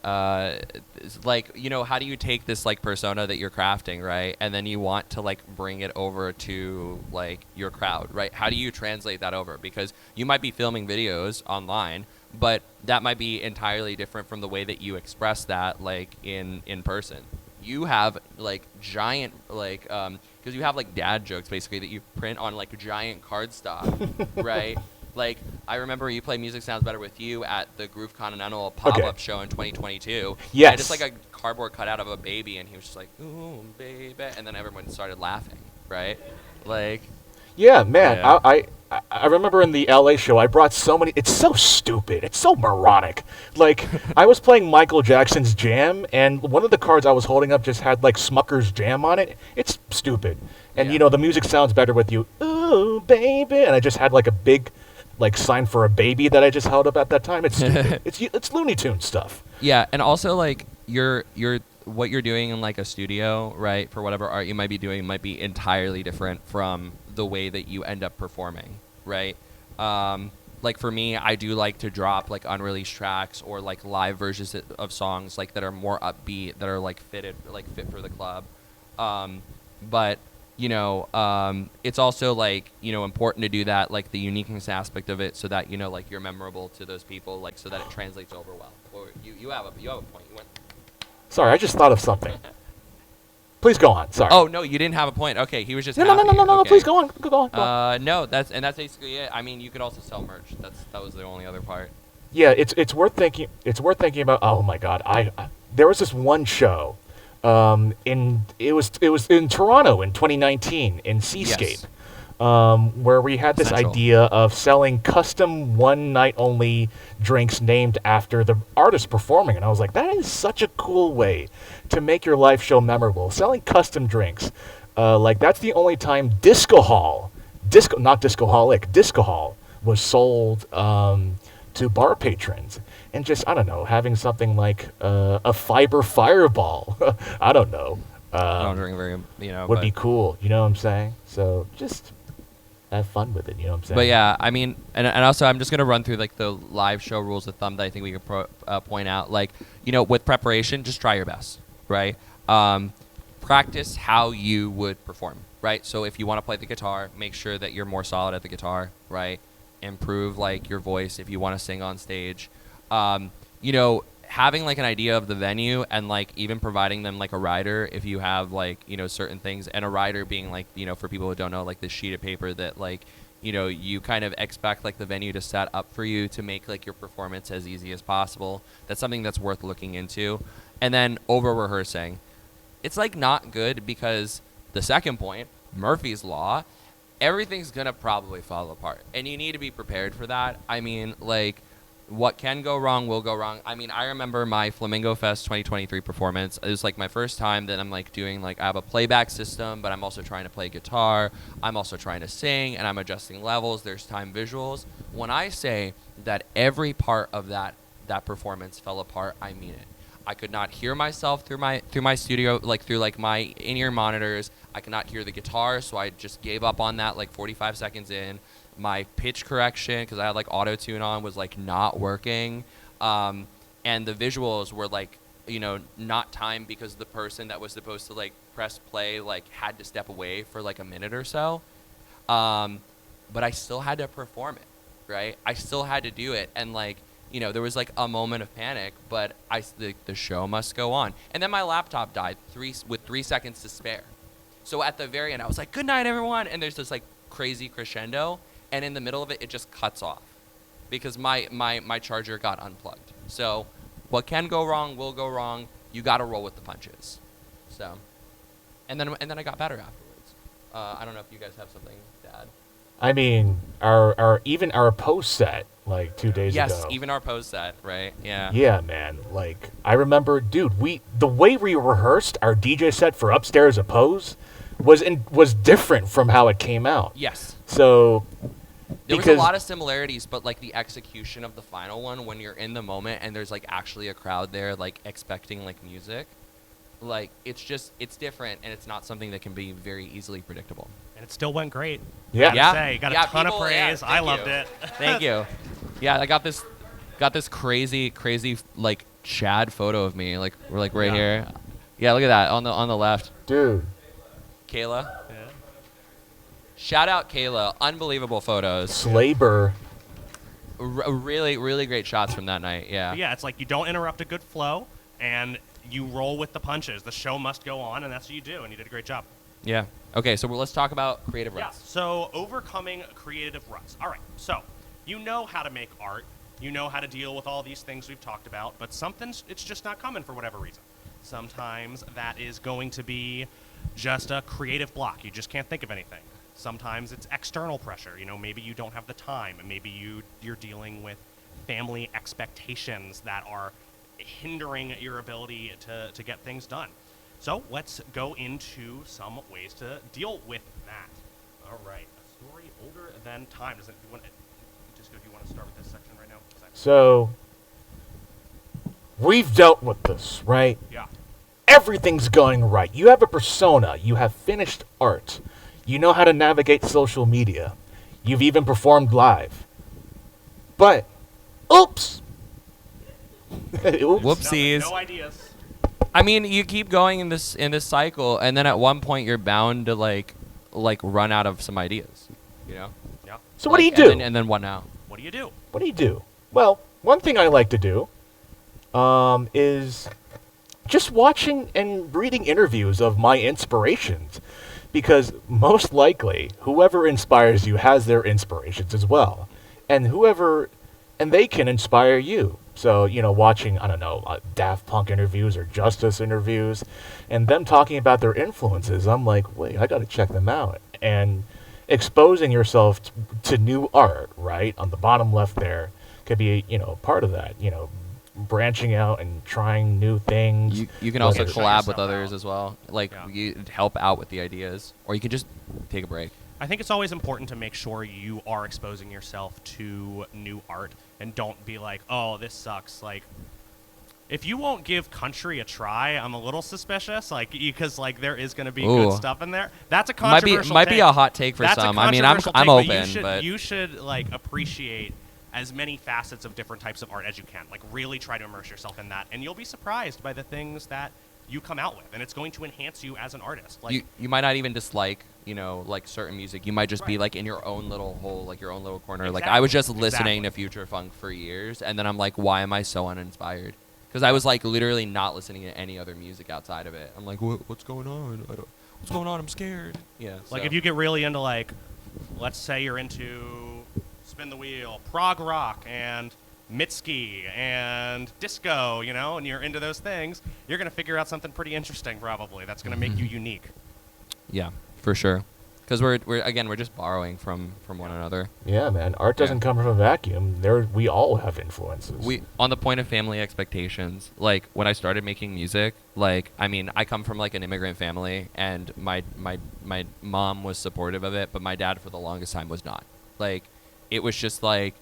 It's like, you know, how do you take this like persona that you're crafting, right? And then you want to like bring it over to like your crowd, right? How do you translate that over? Because you might be filming videos online, but that might be entirely different from the way that you express that like in person. You have like giant like because you have like dad jokes basically that you print on like giant cardstock, right? Like I remember you played Music Sounds Better with You at the Groove Continental pop-up show in 2022. Yes. And just like a cardboard cutout of a baby, and he was just like, "Ooh, baby," and then everyone started laughing, right? Like, Yeah, man. Yeah. I remember in the LA show, I brought so many. It's so stupid. It's so moronic. Like, I was playing Michael Jackson's Jam, and one of the cards I was holding up just had, like, Smucker's Jam on it. It's stupid. And, Yeah. you know, the music sounds better with you. Ooh, baby. And I just had, like, a big, like, sign for a baby that I just held up at that time. It's stupid. It's Looney Tunes stuff. Yeah, and also like you're what you're doing in like a studio, right? For whatever art you might be doing might be entirely different from the way that you end up performing, right? Like for me, I do like to drop like unreleased tracks or like live versions of songs like that are more upbeat, that are like fit for the club. But you know, it's also like, you know, important to do that, like the uniqueness aspect of it, so that, you know, like you're memorable to those people, like so that it translates over well. Or you have a point. You went. Sorry, I just thought of something. Please go on. Sorry. Oh no, you didn't have a point. Okay, he was just No, happy. no. Okay. Please go on. Go on. No, that's basically it. I mean, you could also sell merch. That was the only other part. Yeah, it's worth thinking. It's worth thinking about. Oh my God, there was this one show, it was in Toronto in 2019 in Seascape, where we had this Central. idea of selling custom one night only drinks named after the artist performing, and I was like, that is such a cool way to make your live show memorable. Selling custom drinks, like that's the only time Disco Hall was sold to bar patrons. And just, I don't know, having something like a fiber fireball, I don't know, I don't drink very, you know, would but, be cool. You know what I'm saying? So just have fun with it. You know what I'm saying? But yeah, I mean, and also I'm just gonna run through like the live show rules of thumb that I think we could point out. Like, you know, with preparation, just try your best, right? Practice how you would perform, right? So if you want to play the guitar, make sure that you're more solid at the guitar, right? Improve like your voice if you want to sing on stage. You know, having like an idea of the venue and like even providing them like a rider if you have like, you know, certain things, and a rider being like, you know, for people who don't know, like this sheet of paper that like, you know, you kind of expect like the venue to set up for you to make like your performance as easy as possible. That's something that's worth looking into. And then over rehearsing. It's like not good because the second point, Murphy's Law, everything's gonna probably fall apart, and you need to be prepared for that. I mean, like, what can go wrong will go wrong. I mean, I remember my Flamingo Fest 2023 performance. It was like my first time that I'm like doing like, I have a playback system, but I'm also trying to play guitar. I'm also trying to sing, and I'm adjusting levels. There's time visuals. When I say that every part of that performance fell apart, I mean it. I could not hear myself through my studio, like through like my in-ear monitors. I could not hear the guitar, so I just gave up on that like 45 seconds in. My pitch correction, because I had like auto tune on, was like not working, and the visuals were like, you know, not timed because the person that was supposed to like press play like had to step away for like a minute or so, but I still had to perform it, right? I still had to do it, and like, you know, there was like a moment of panic, but the show must go on. And then my laptop died with 3 seconds to spare. So at the very end, I was like, "Good night, everyone," and there's this like crazy crescendo, and in the middle of it, it just cuts off because my charger got unplugged. So what can go wrong will go wrong. You got to roll with the punches. So, and then I got better afterwards. I don't know if you guys have something to add. I mean, our post set like 2 days ago. Yes, even our pose set, right? Yeah. Yeah, man. Like I remember, dude. The way we rehearsed our DJ set for Upstairs a Pose was different from how it came out. Yes. So There was a lot of similarities, but like the execution of the final one, when you're in the moment and there's like actually a crowd there, like expecting like music, like it's different, and it's not something that can be very easily predictable. And it still went great. Yeah. Yeah. Say, got Yeah, a ton of people- praise. yeah, I thank loved you. it. Thank you. Yeah, I got this crazy like Chad photo of me, like we're like right Yeah. here. Yeah, look at that on the left. dude. Kayla. Yeah. Shout out Kayla. Unbelievable photos. Slaber. Really, really great shots from that night. Yeah. But yeah, it's like you don't interrupt a good flow, and you roll with the punches. The show must go on, and that's what you do, and you did a great job. Yeah. Okay, so let's talk about creative Yeah, ruts. so overcoming creative ruts. All right, so you know how to make art. You know how to deal with all these things we've talked about, but it's just not coming for whatever reason. Sometimes that is going to be just a creative block. You just can't think of anything. Sometimes it's external pressure. You know, maybe you don't have the time, and maybe you're dealing with family expectations that are hindering your ability to get things done. So let's go into some ways to deal with that. All right, a story older than time. Do you want to start with this section right now? So we've dealt with this, right? Yeah. Everything's going right. You have a persona. You have finished art. You know how to navigate social media. You've even performed live. But, oops. Oops. Whoopsies. No ideas. I mean, you keep going in this cycle, and then at one point you're bound to like run out of some ideas, you know? Yeah. So what do you Like, do? And then what now? What do you do? What do you do? Well, one thing I like to do is just watching and reading interviews of my inspirations, because most likely whoever inspires you has their inspirations as well, and they can inspire you. So, watching, I don't know, Daft Punk interviews or Justice interviews, and them talking about their influences, I'm like, wait, I got to check them out. And exposing yourself to new art, right? On the bottom left there could be, part of that, branching out and trying new things. You can also Whether- collab with yourself others out. as well. Like Yeah. you help out with the ideas, or you can just take a break. I think it's always important to make sure you are exposing yourself to new art and don't be like, oh, this sucks. Like, if you won't give country a try, I'm a little suspicious. Like, because there is going to be Ooh. good stuff in there. That's a Might be controversial. might be take. a hot take for That's some. A I mean, I'm controversial I'm take, open, but you should appreciate as many facets of different types of art as you can. Like, really try to immerse yourself in that, and you'll be surprised by the things that you come out with, and it's going to enhance you as an artist. Like, you might not even dislike like certain music. You might just be Right. like in your own little hole, like your own little corner. Like I was just Exactly. listening to Future Funk for years, and then I'm like, why am I so uninspired? Because I was like literally not listening to any other music outside of it. I'm like, what's going on? What's going on? I'm scared. Yeah. Like so. if you get really into let's say you're into Spin the Wheel, prog rock, and Mitski and disco, and you're into those things, you're gonna figure out something pretty interesting probably. That's gonna make you unique. Yeah, for sure. Because we're just borrowing from one another. Yeah, man. Art doesn't come from a vacuum. We all have influences. We on the point of family expectations. Like when I started making music, I come from like an immigrant family, and my mom was supportive of it, but my dad for the longest time was not. Like, it was just like,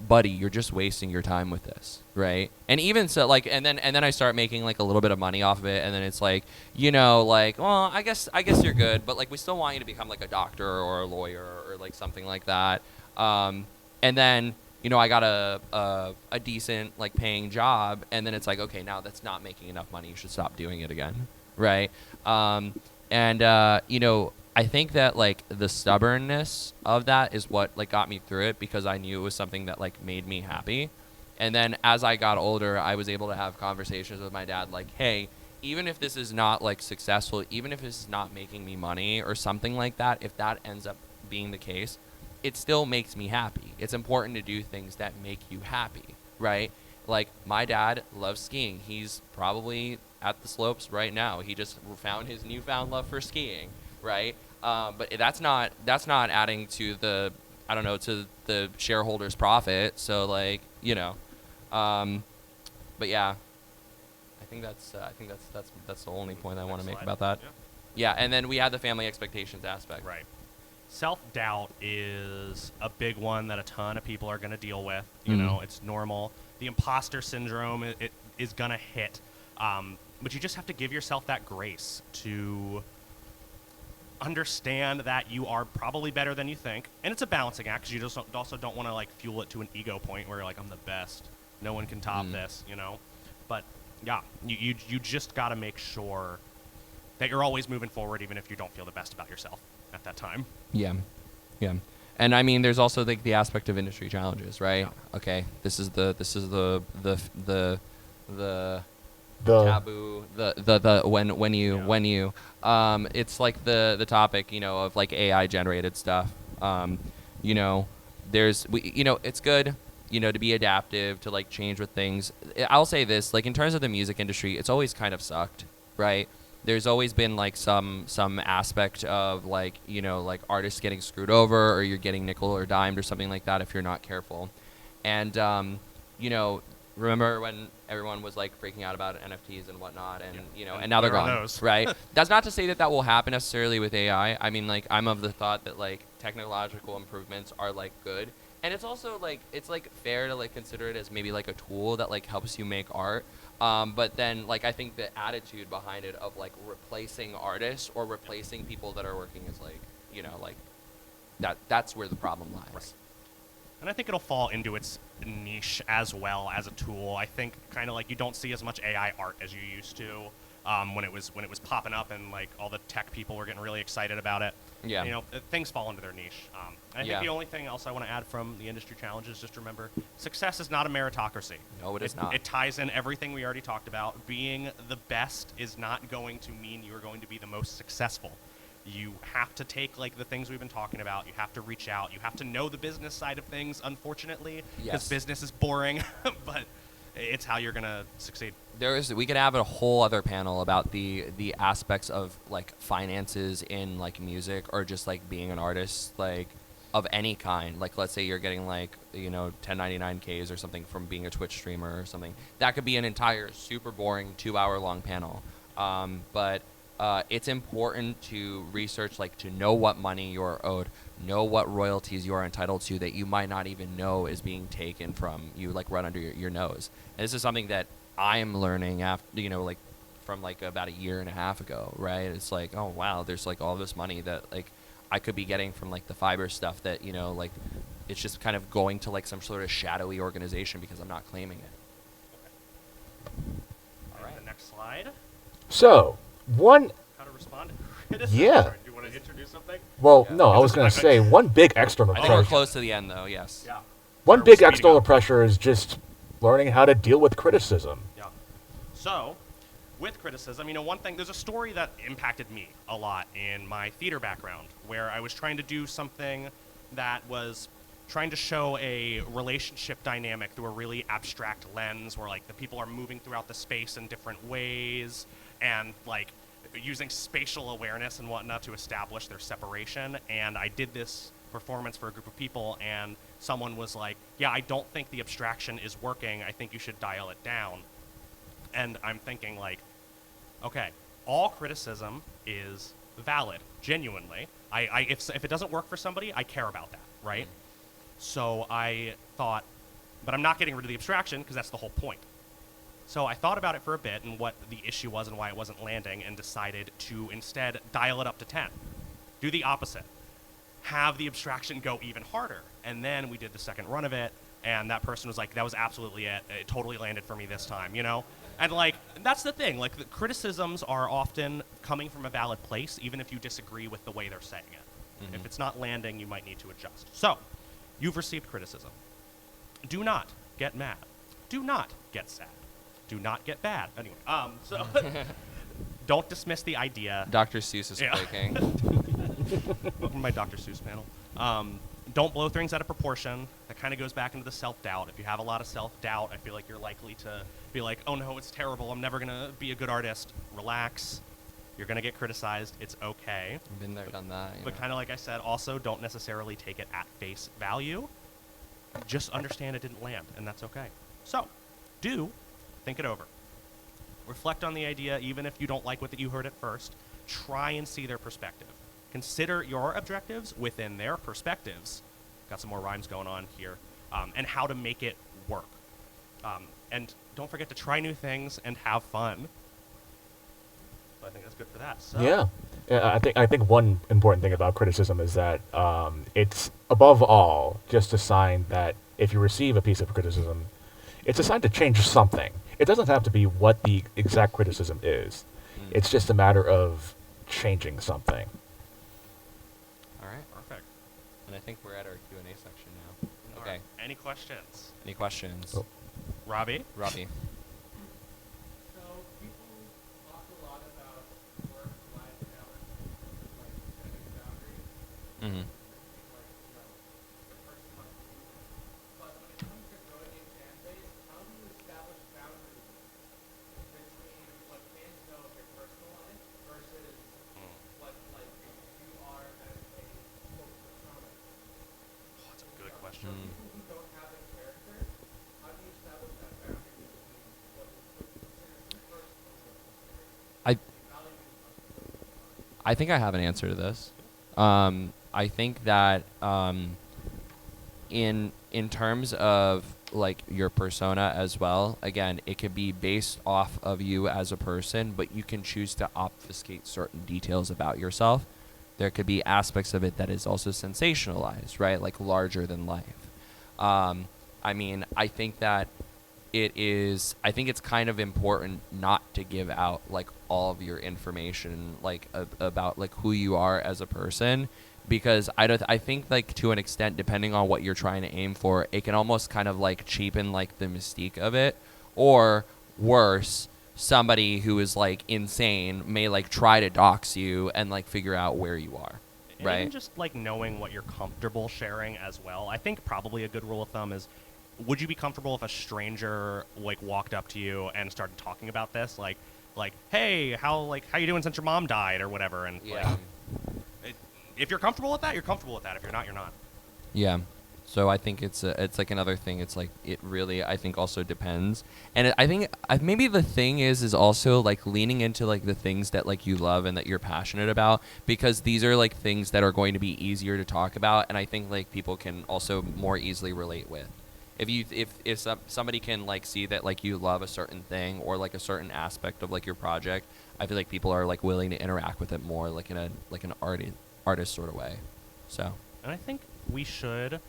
buddy, you're just wasting your time with this, right? And even so, and then I start making like a little bit of money off of it, and then it's like, well, I guess you're good, but like we still want you to become like a doctor or a lawyer or like something like that. And then I got a decent like paying job, and then it's like, okay, now that's not making enough money. You should stop doing it again, right? I think that like the stubbornness of that is what like got me through it, because I knew it was something that like made me happy. And then as I got older, I was able to have conversations with my dad like, hey, even if this is not like successful, even if it's not making me money or something like that, if that ends up being the case, it still makes me happy. It's important to do things that make you happy, right? Like, my dad loves skiing. He's probably at the slopes right now. He just found his newfound love for skiing, right? But that's not adding to the, I don't know, to the shareholders' profit. So, like, you know, but yeah, I think that's the only point I want to make about that. Yeah, and then we have the family expectations aspect. Right. Self-doubt is a big one that a ton of people are going to deal with. You know, it's normal. The imposter syndrome, it is going to hit. But you just have to give yourself that grace to understand that you are probably better than you think. And it's a balancing act, because you just also don't want to, like, fuel it to an ego point where you're like, I'm the best. No one can top this, you know? But, yeah, you just got to make sure that you're always moving forward, even if you don't feel the best about yourself at that time. Yeah. And I mean, there's also the aspect of industry challenges, right? Yeah. Okay, this is the taboo, the when you it's like the topic, you know, of like AI generated stuff. You know, it's good, you know, to be adaptive, to like change with things. I'll say this, like, in terms of the music industry, it's always kind of sucked, right? There's always been like some aspect of, like, you know, like artists getting screwed over, or you're getting nickel or dimed or something like that if you're not careful. And you know, remember when everyone was like freaking out about NFTs and whatnot, and you know, and now they're gone, right? That's not to say that will happen necessarily with AI. I mean, like, I'm of the thought that like technological improvements are like good, and it's also like, it's like fair to like consider it as maybe like a tool that like helps you make art. But then, like, I think the attitude behind it of like replacing artists or replacing people that are working is like, you know, like that's where the problem lies. Right. And I think it'll fall into its niche as well as a tool. I think kind of like you don't see as much AI art as you used to when it was popping up, and like all the tech people were getting really excited about it. Yeah. You know, things fall into their niche. And I think the only thing else I want to add from the industry challenge is just remember, success is not a meritocracy. No, it is not. It ties in everything we already talked about. Being the best is not going to mean you are going to be the most successful. You have to take like the things we've been talking about. You have to reach out. You have to know the business side of things, unfortunately, because business is boring, but it's how you're going to succeed. We could have a whole other panel about the aspects of like finances in like music, or just like being an artist, like of any kind. Like, let's say you're getting like, you know, 1099Ks or something from being a Twitch streamer or something. That could be an entire super boring 2-hour long panel. But it's important to research, like, to know what money you're owed, know what royalties you are entitled to that you might not even know is being taken from you, like, right under your nose. And this is something that I am learning after, you know, like, from like about a year and a half ago, right? It's like, oh wow, there's like all this money that like I could be getting from like the fiber stuff that, you know, like it's just kind of going to like some sort of shadowy organization because I'm not claiming it. All right, the next slide. So, How to respond to criticism? Yeah. Do you want to introduce something? Well, Yeah. no, I was going to say one big external I think we're pressure. close to the end though, yes. Yeah. One We're big speeding external up. pressure is just learning how to deal with criticism. Yeah. So, with criticism, you know, one thing, there's a story that impacted me a lot in my theater background, where I was trying to do something that was trying to show a relationship dynamic through a really abstract lens, where like the people are moving throughout the space in different ways, and like using spatial awareness and whatnot to establish their separation. And I did this performance for a group of people, and someone was like, yeah, I don't think the abstraction is working. I think you should dial it down. And I'm thinking like, okay, all criticism is valid, genuinely. If it doesn't work for somebody, I care about that, right? So I thought, but I'm not getting rid of the abstraction because that's the whole point. So I thought about it for a bit and what the issue was and why it wasn't landing, and decided to instead dial it up to 10. Do the opposite. Have the abstraction go even harder. And then we did the second run of it, and that person was like, that was absolutely it. It totally landed for me this time, you know? And like, that's the thing. Like, the criticisms are often coming from a valid place, even if you disagree with the way they're saying it. Mm-hmm. If it's not landing, you might need to adjust. So, you've received criticism. Do not get mad. Do not get sad. Do not get bad. Anyway, so don't dismiss the idea. Dr. Seuss is Yeah. breaking. Welcome to my Dr. Seuss panel. Don't blow things out of proportion. That kind of goes back into the self-doubt. If you have a lot of self-doubt, I feel like you're likely to be like, oh no, it's terrible. I'm never going to be a good artist. Relax. You're going to get criticized. It's okay. I've been there, done that. But kind of like I said, also don't necessarily take it at face value. Just understand it didn't land, and that's okay. So, do think it over. Reflect on the idea, even if you don't like what you heard at first. Try and see their perspective. Consider your objectives within their perspectives. Got some more rhymes going on here. And how to make it work. And don't forget to try new things and have fun. So I think that's good for that. So. Yeah. I think one important thing about criticism is that it's above all just a sign that if you receive a piece of criticism, it's a sign to change something. It doesn't have to be what the exact criticism is. It's just a matter of changing something. All right. Perfect. And I think we're at our Q&A section now. All Okay. right. Any questions? Any questions? Oh. Robbie? Robbie. So people talk a lot about work-life balance, like setting boundaries, Mm-hmm. like, the person wants to do that. But when it comes to growing a fan base, how do you establish boundaries between what fans know of your personal life versus what like you are as a quote persona? Oh, that's a good question. People who don't have a character, how do you establish that boundary between what is considered too personal and what's considered I valuable something? I think I have an answer to this. I think that in terms of like your persona as well, again, it could be based off of you as a person, but you can choose to obfuscate certain details about yourself. There could be aspects of it that is also sensationalized, right? Like larger than life. I mean, I think that I think it's kind of important not to give out like all of your information like about like who you are as a person, because I think like to an extent, depending on what you're trying to aim for, it can almost kind of like cheapen like the mystique of it, or worse, somebody who is like insane may like try to dox you and like figure out where you are, And right? even just like knowing what you're comfortable sharing as well. I think probably a good rule of thumb is, would you be comfortable if a stranger like walked up to you and started talking about this, like hey, how you doing since your mom died or whatever, and Yeah. if you're comfortable with that, you're comfortable with that. If you're not, you're not. Yeah. So I think it's like another thing. It's like it really, I think, also depends. And I think maybe the thing is also like leaning into like the things that like you love and that you're passionate about, because these are like things that are going to be easier to talk about, and I think like people can also more easily relate with. If somebody can like see that like you love a certain thing or like a certain aspect of like your project, I feel like people are like willing to interact with it more like in an artist sort of way. So And I think we should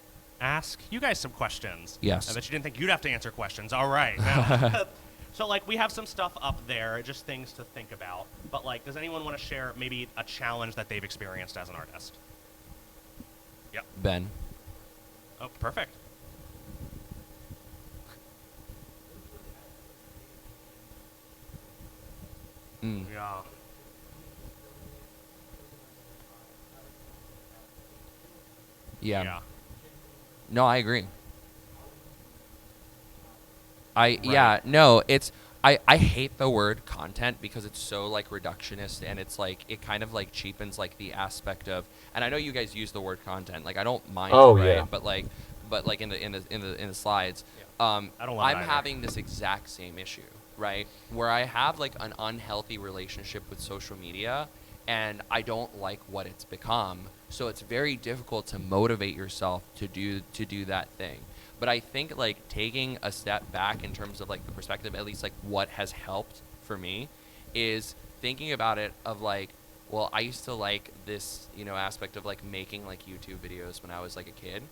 ask you guys some questions. Yes. I bet you didn't think you'd have to answer questions. All right. Now, so, like, we have some stuff up there, just things to think about. But, like, does anyone want to share maybe a challenge that they've experienced as an artist? Yep. Ben. Oh, perfect. Mm. Yeah. Yeah. No, I agree. Right. I hate the word content because it's so like reductionist, and it's like it kind of like cheapens like the aspect of, and I know you guys use the word content, like I don't mind Oh, it, right? yeah. But like in the slides, I don't love it I'm either. having this exact same issue, right? Where I have like an unhealthy relationship with social media, and I don't like what it's become. So it's very difficult to motivate yourself to do that thing. But I think like taking a step back in terms of like the perspective, at least like what has helped for me, is thinking about it of like, well, I used to like this, aspect of like making like YouTube videos when I was like a kid.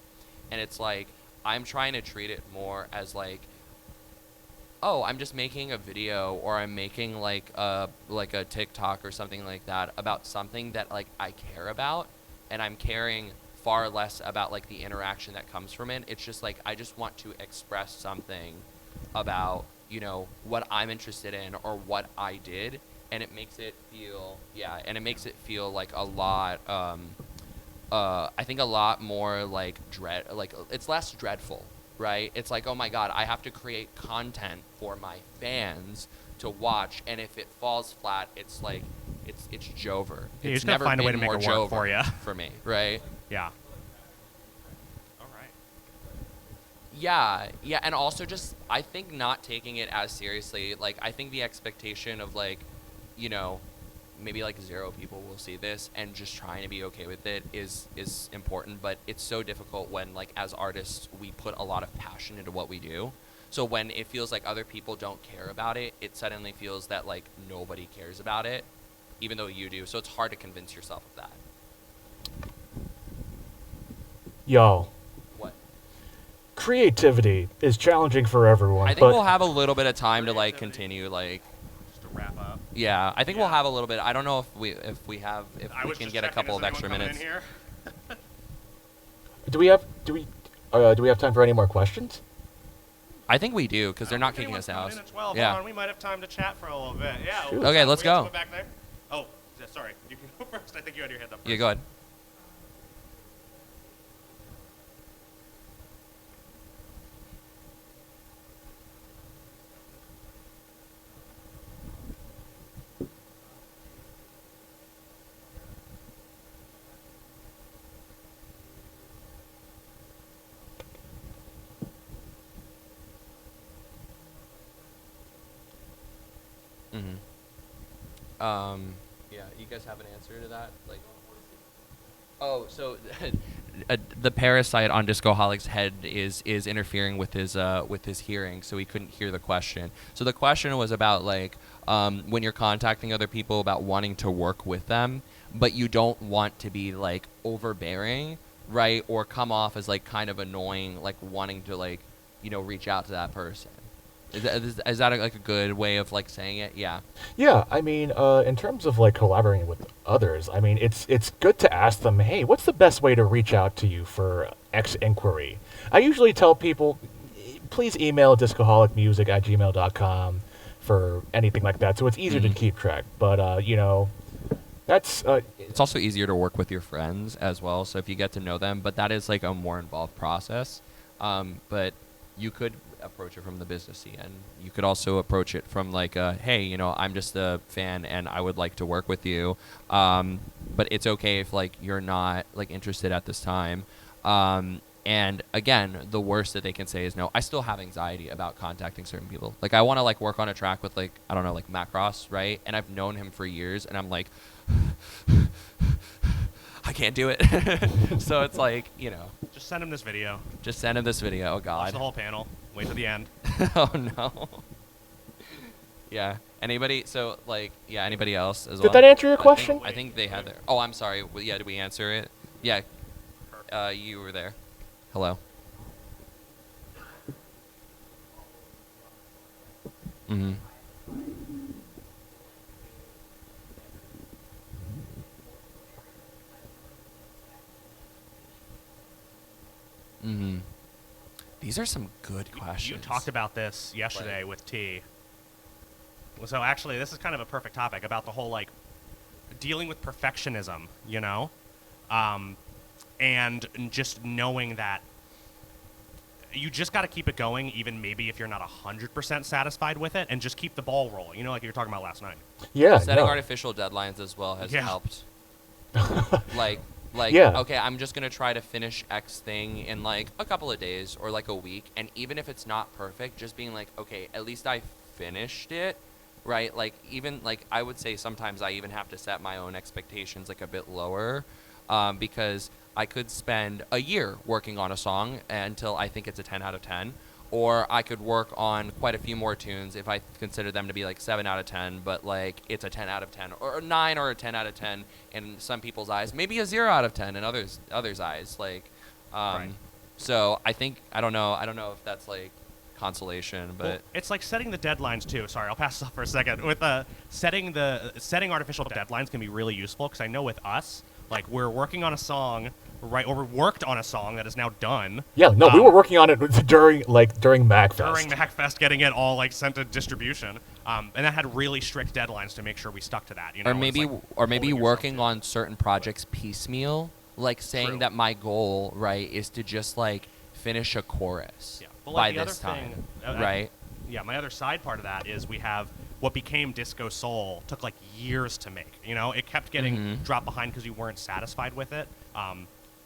And it's like, I'm trying to treat it more as like, oh, I'm just making a video, or I'm making like a TikTok or something like that about something that like I care about, and I'm caring far less about like the interaction that comes from it. It's just like I just want to express something about what I'm interested in or what I did, and it makes it feel like a lot. I think a lot more like it's less dreadful, right? It's like, oh my God, I have to create content for my fans to watch, and if it falls flat, it's like it's Jover. Yeah, you It's just gotta never find a way been to make more it work Jover for ya. for me, right? Yeah. All right. Yeah, and also just I think not taking it as seriously. Like I think the expectation of like, you know, maybe like 0 people will see this and just trying to be okay with it is important, but it's so difficult when like as artists we put a lot of passion into what we do. So when it feels like other people don't care about it, it suddenly feels that like nobody cares about it, even though you do. So it's hard to convince yourself of that. Yo, What? creativity is challenging for everyone. I think but we'll have a little bit of time to like continue like. Just to wrap up. Yeah, I think we'll Yeah. have a little bit. I don't know if we we Was can just get a checking, couple is of extra anyone coming minutes. in here? do we have time for any more questions? I think we do because they're not If kicking us anyone's out. coming in at 12, Yeah. hold on, we might have time to chat for a little bit. Yeah. Shoot. Okay, let's we got go. someone back there? Oh, sorry. You can go first. I think you had your hand up first. Yeah, go ahead. Yeah, you guys have an answer to that? Like, oh, so the parasite on Discoholic's head is interfering with his hearing, so he couldn't hear the question. So the question was about like when you're contacting other people about wanting to work with them, but you don't want to be like overbearing, right? Or come off as like kind of annoying, like wanting to like, you know, reach out to that person. Is that like a good way of like saying it? Yeah. Yeah, I mean, in terms of like collaborating with others, I mean, it's good to ask them, hey, what's the best way to reach out to you for X inquiry? I usually tell people, please email discoholicmusic@gmail.com for anything like that, so it's easier to keep track. But you know, that's It's also easier to work with your friends as well, so if you get to know them, but that is like a more involved process. But you could approach it from the businessy end. You could also approach it from like, hey, you know, I'm just a fan and I would like to work with you. But it's okay if like you're not like interested at this time. And again, the worst that they can say is no. I still have anxiety about contacting certain people. Like I want to like work on a track with like, I don't know, like Mac Ross, right? And I've known him for years and I'm like, I can't do it. So it's like, you know, Just send him this video. just send him this video. Oh Watch God. the whole panel. Wait to the end. Oh no. Yeah. Anybody? So like, yeah. Anybody else as Did well? that answer your question? I think they had their. Oh, I'm sorry. Yeah. Did we answer it? Yeah. You were there. Hello. Mm-hmm. Mm-hmm. These are some good questions. You talked about this yesterday with T. So actually, this is kind of a perfect topic about the whole like dealing with perfectionism, you know, and just knowing that you just got to keep it going, even maybe if you're not 100% satisfied with it, and just keep the ball rolling. You know, like you were talking about last night. yeah, Setting no. artificial deadlines as well has Yeah. helped. like Yeah. okay, I'm just gonna try to finish X thing in like a couple of days or like a week, and even if it's not perfect, just being like, okay, at least I finished it, right? Like even like I would say sometimes I even have to set my own expectations like a bit lower, because I could spend a year working on a song until I think it's a 10 out of 10. Or I could work on quite a few more tunes if I consider them to be like 7 out of 10, but like it's a 10 out of 10 or a 9 or a 10 out of 10 in some people's eyes, maybe a 0 out of 10 in others' eyes. Like, Right. so I think I don't know if that's like consolation, but Well, it's like setting the deadlines too. Sorry, I'll pass this off for a second. With setting artificial deadlines can be really useful because I know with us, like we're working on a song right? Or worked on a song that is now done. Yeah, no, we were working on it during MAGFest. During MAGFest, getting it all like sent to distribution, and that had really strict deadlines to make sure we stuck to that. You know, Or It's, maybe like, or maybe holding yourself working to on certain projects piecemeal, like saying True. that my goal, right, is to just like finish a chorus Yeah. But, by like, the this other time, thing, right? Yeah, my other side part of that is we have what became Disco Soul took like years to make. You know, it kept getting Mhm. dropped behind because you weren't satisfied with it.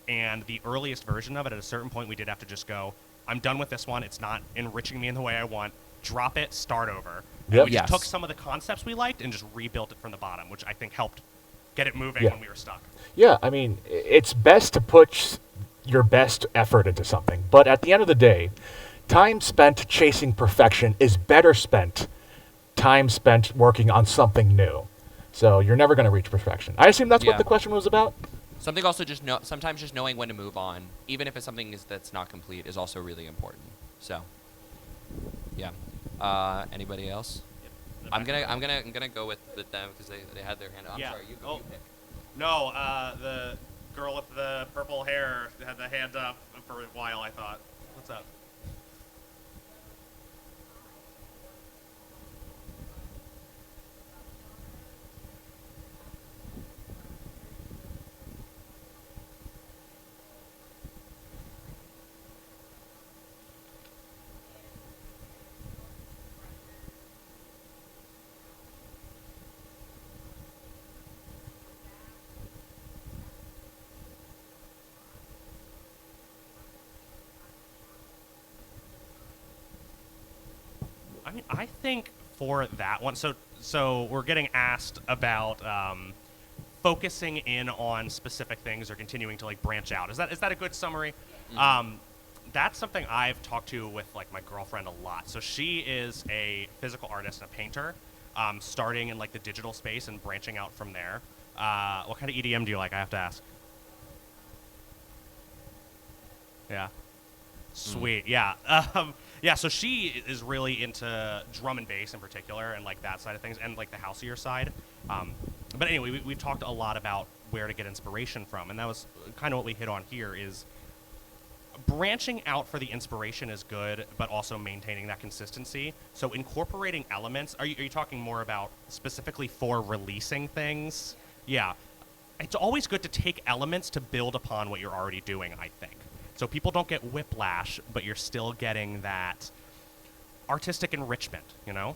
And the earliest version of it, at a certain point, we did have to just go, I'm done with this one. It's not enriching me in the way I want. Drop it, start over. And Yep. we just Yes. took some of the concepts we liked and just rebuilt it from the bottom, which I think helped get it moving Yeah. when we were stuck. Yeah, I mean, it's best to put your best effort into something, but at the end of the day, time spent chasing perfection is better spent time spent working on something new. So you're never going to reach perfection. I assume that's Yeah. what the question was about? Something also just sometimes just knowing when to move on, even if it's something that's not complete, is also really important. So, yeah. Anybody else? I'm gonna go with them because they had their hand up. I'm Yeah. sorry, you Oh. you pick. No, the girl with the purple hair had the hand up for a while, I thought. What's up? I mean, I think for that one, so we're getting asked about focusing in on specific things or continuing to like branch out. Is that a good summary? That's something I've talked to with like my girlfriend a lot. So she is a physical artist and a painter, starting in like the digital space and branching out from there. What kind of EDM do you like? I have to ask. Yeah. Sweet. Yeah. Yeah. So she is really into drum and bass in particular, and like that side of things, and like the houseier side. But anyway, we've talked a lot about where to get inspiration from, and that was kind of what we hit on here. Is branching out for the inspiration is good, but also maintaining that consistency. So incorporating elements. Are you talking more about specifically for releasing things? Yeah. It's always good to take elements to build upon what you're already doing, I think. So people don't get whiplash, but you're still getting that artistic enrichment, you know?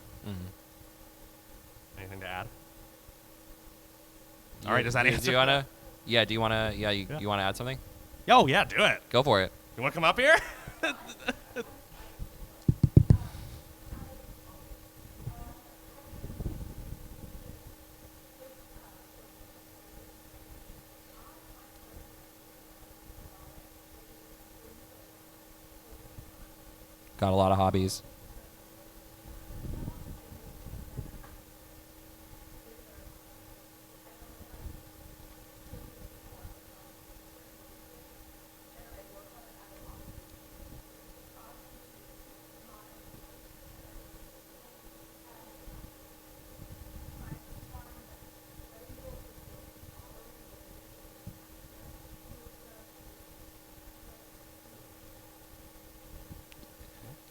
Anything to add? All right, does that answer? Do you wanna? Yeah. Do you wanna? Yeah. You Yeah. wanna add something? Oh, yeah, do it. Go for it. You want to come up here? Got a lot of hobbies.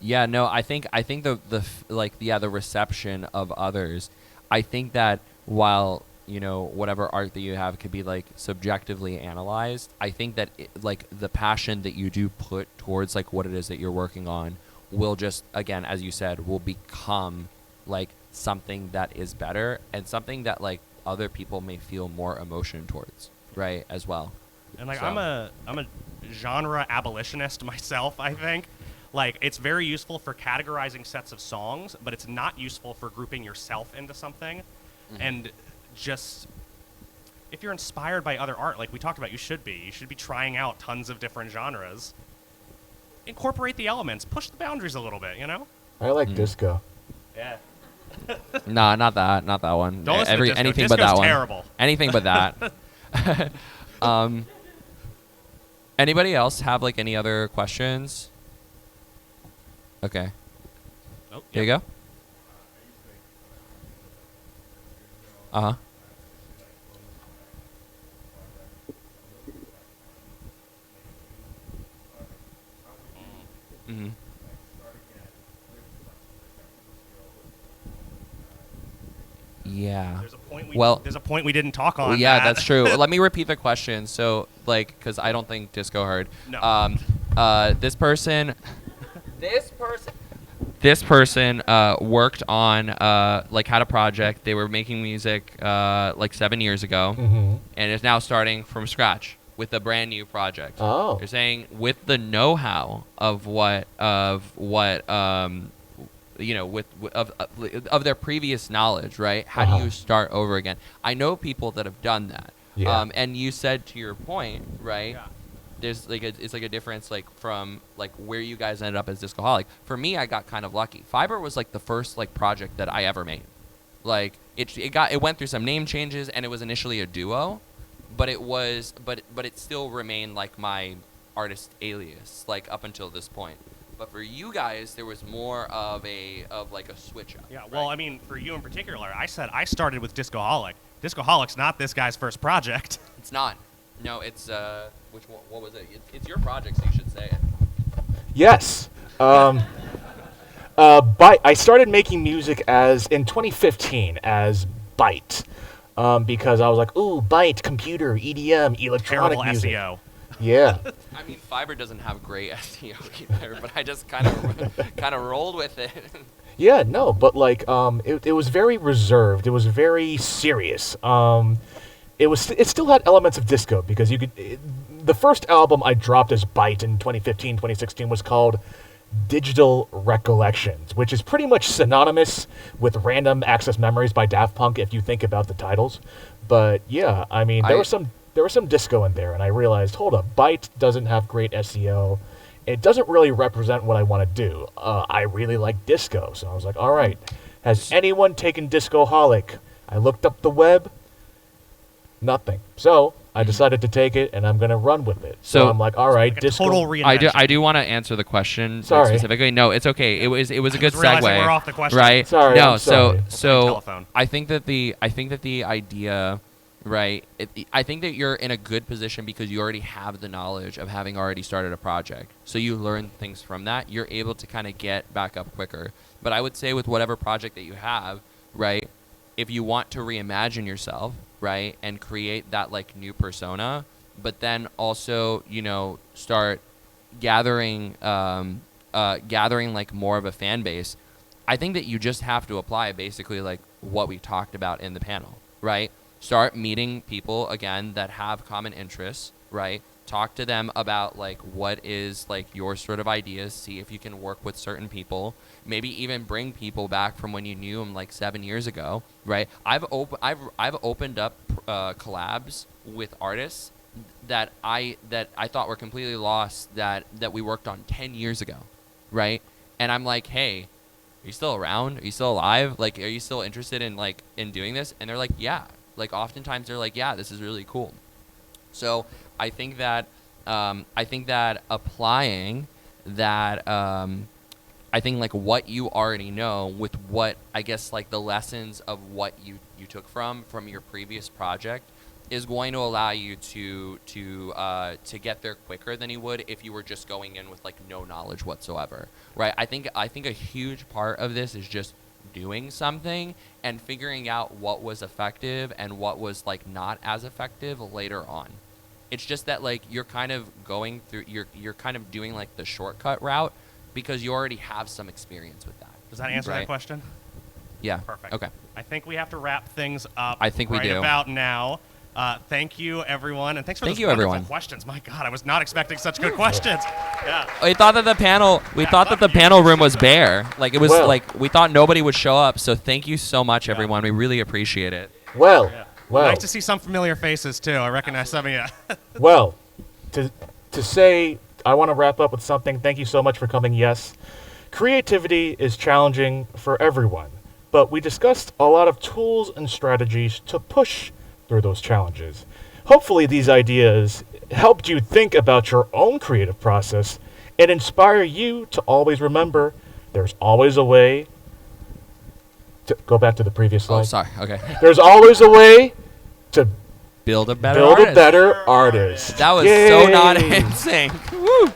Yeah, no, I think the reception of others. I think that while whatever art that you have could be like subjectively analyzed, I think that like the passion that you do put towards like what it is that you're working on will just, again, as you said, will become like something that is better and something that like other people may feel more emotion towards, right, as well. And like So- I'm a genre abolitionist myself, I think. Like it's very useful for categorizing sets of songs, but it's not useful for grouping yourself into something. And just if you're inspired by other art, like we talked about, you should be trying out tons of different genres. Incorporate the elements, push the boundaries a little bit, you know? I like disco. Yeah. Nah, not that one. Don't listen to disco. Anything but Disco's that one. terrible. Anything but that. Anybody else have like any other questions? Okay. Oh, Here you go. there's a point we didn't talk on. Well, yeah, that. that's true. Let me repeat the question. So, like, because I don't think Disco heard. No. This person worked on like had a project. They were making music like 7 years ago, and is now starting from scratch with a brand new project. Oh. They're saying with the know-how of what you know, of their previous knowledge, right? How do you start over again? I know people that have done that. Yeah. And you said to your point, right? Yeah. There's like it's like a difference like from like where you guys ended up as Discoholic. For me, I got kind of lucky. Fiber was like the first like project that I ever made. Like it went through some name changes, and it was initially a duo, but it still remained like my artist alias like up until this point. But for you guys, there was more of like a switch up. Yeah, right? well, I mean, for you in particular, I said I started with Discoholic. Discoholic's not this guy's first project. It's not. No, it's what was it? It's your project, so you should say it. Yes. I started making music in 2015 as Byte, because I was like, ooh, Byte, computer, EDM, electronic Terrible music. SEO. Yeah. I mean, Fiverr doesn't have great SEO either, but I just kind of rolled with it. Yeah, no, but like, it was very reserved. It was very serious. It still had elements of disco because the first album I dropped as Byte in 2015, 2016 was called Digital Recollections, which is pretty much synonymous with Random Access Memories by Daft Punk if you think about the titles. But yeah, I mean, there was some disco in there, and I realized, hold up, Byte doesn't have great SEO. It doesn't really represent what I want to do. I really like disco, so I was like, all right, has anyone taken Discoholic? I looked up the web. Nothing. So I decided to take it, and I'm going to run with it. So I'm like, all right, Like a disco. total reinvention. I do want to answer the question Sorry. specifically. No, it's okay. It was a good realizing segue. we're off the question. Right? Sorry, No, I'm sorry. so Telephone. I think that the idea, right? I think that you're in a good position because you already have the knowledge of having already started a project. So you learn things from that. You're able to kind of get back up quicker. But I would say with whatever project that you have, right? If you want to reimagine yourself, right, and create that like new persona, but then also, you know, start gathering like more of a fan base, I think that you just have to apply basically like what we talked about in the panel, right? Start meeting people again that have common interests, right? Talk to them about like what is like your sort of ideas, see if you can work with certain people, maybe even bring people back from when you knew them like 7 years ago, right? I've opened up collabs with artists that I thought were completely lost that we worked on 10 years ago, right? And I'm like, hey, are you still around? Are you still alive? Like, are you still interested in doing this? And they're like, yeah. Like, oftentimes they're like, yeah, this is really cool. So I think that applying that, I think like what you already know with what I guess like the lessons of what you took from your previous project is going to allow you to get there quicker than you would if you were just going in with like no knowledge whatsoever, right? I think a huge part of this is just doing something and figuring out what was effective and what was like not as effective later on. It's just that like you're kind of going through you're kind of doing like the shortcut route because you already have some experience with that. Does that answer Right. that question? Yeah. Perfect. Okay. I think we have to wrap things up. I think we right do. about now. Thank you, everyone, and thanks for Thank those you, wonderful everyone. questions. My God, I was not expecting such good questions. Yeah. We thought that the panel room was bare. Like it was Well. like we thought nobody would show up. So thank you so much, everyone. We really appreciate it. Well, Yeah. well, Nice to see some familiar faces too. I recognize some of you. well. To say, I want to wrap up with something. Thank you so much for coming. Yes, creativity is challenging for everyone, but we discussed a lot of tools and strategies to push through those challenges. Hopefully, these ideas helped you think about your own creative process and inspire you to always remember there's always a way. To go back to the previous slide. Oh, sorry. Okay. There's always a way to Build a better build artist. a better artist. That was so Yay. not in sync. Woo.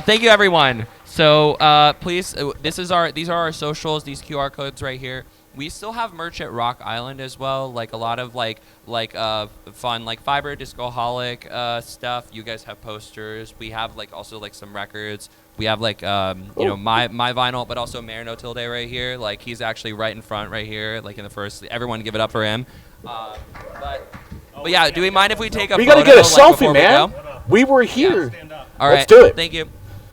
Thank you, everyone. So please, these are our socials. These QR codes right here. We still have merch at Rock Island as well, like a lot of fun like Fiber Discoholic stuff. You guys have posters. We have also some records. We have my vinyl, but also Mayor No Tilde right here. Like he's actually right in front right here, like in the first. Everyone give it up for him. But yeah, do we mind if we take a? We photo, gotta get a before selfie, we man. go? We were here. Stand up. All Let's right. do it. Thank you.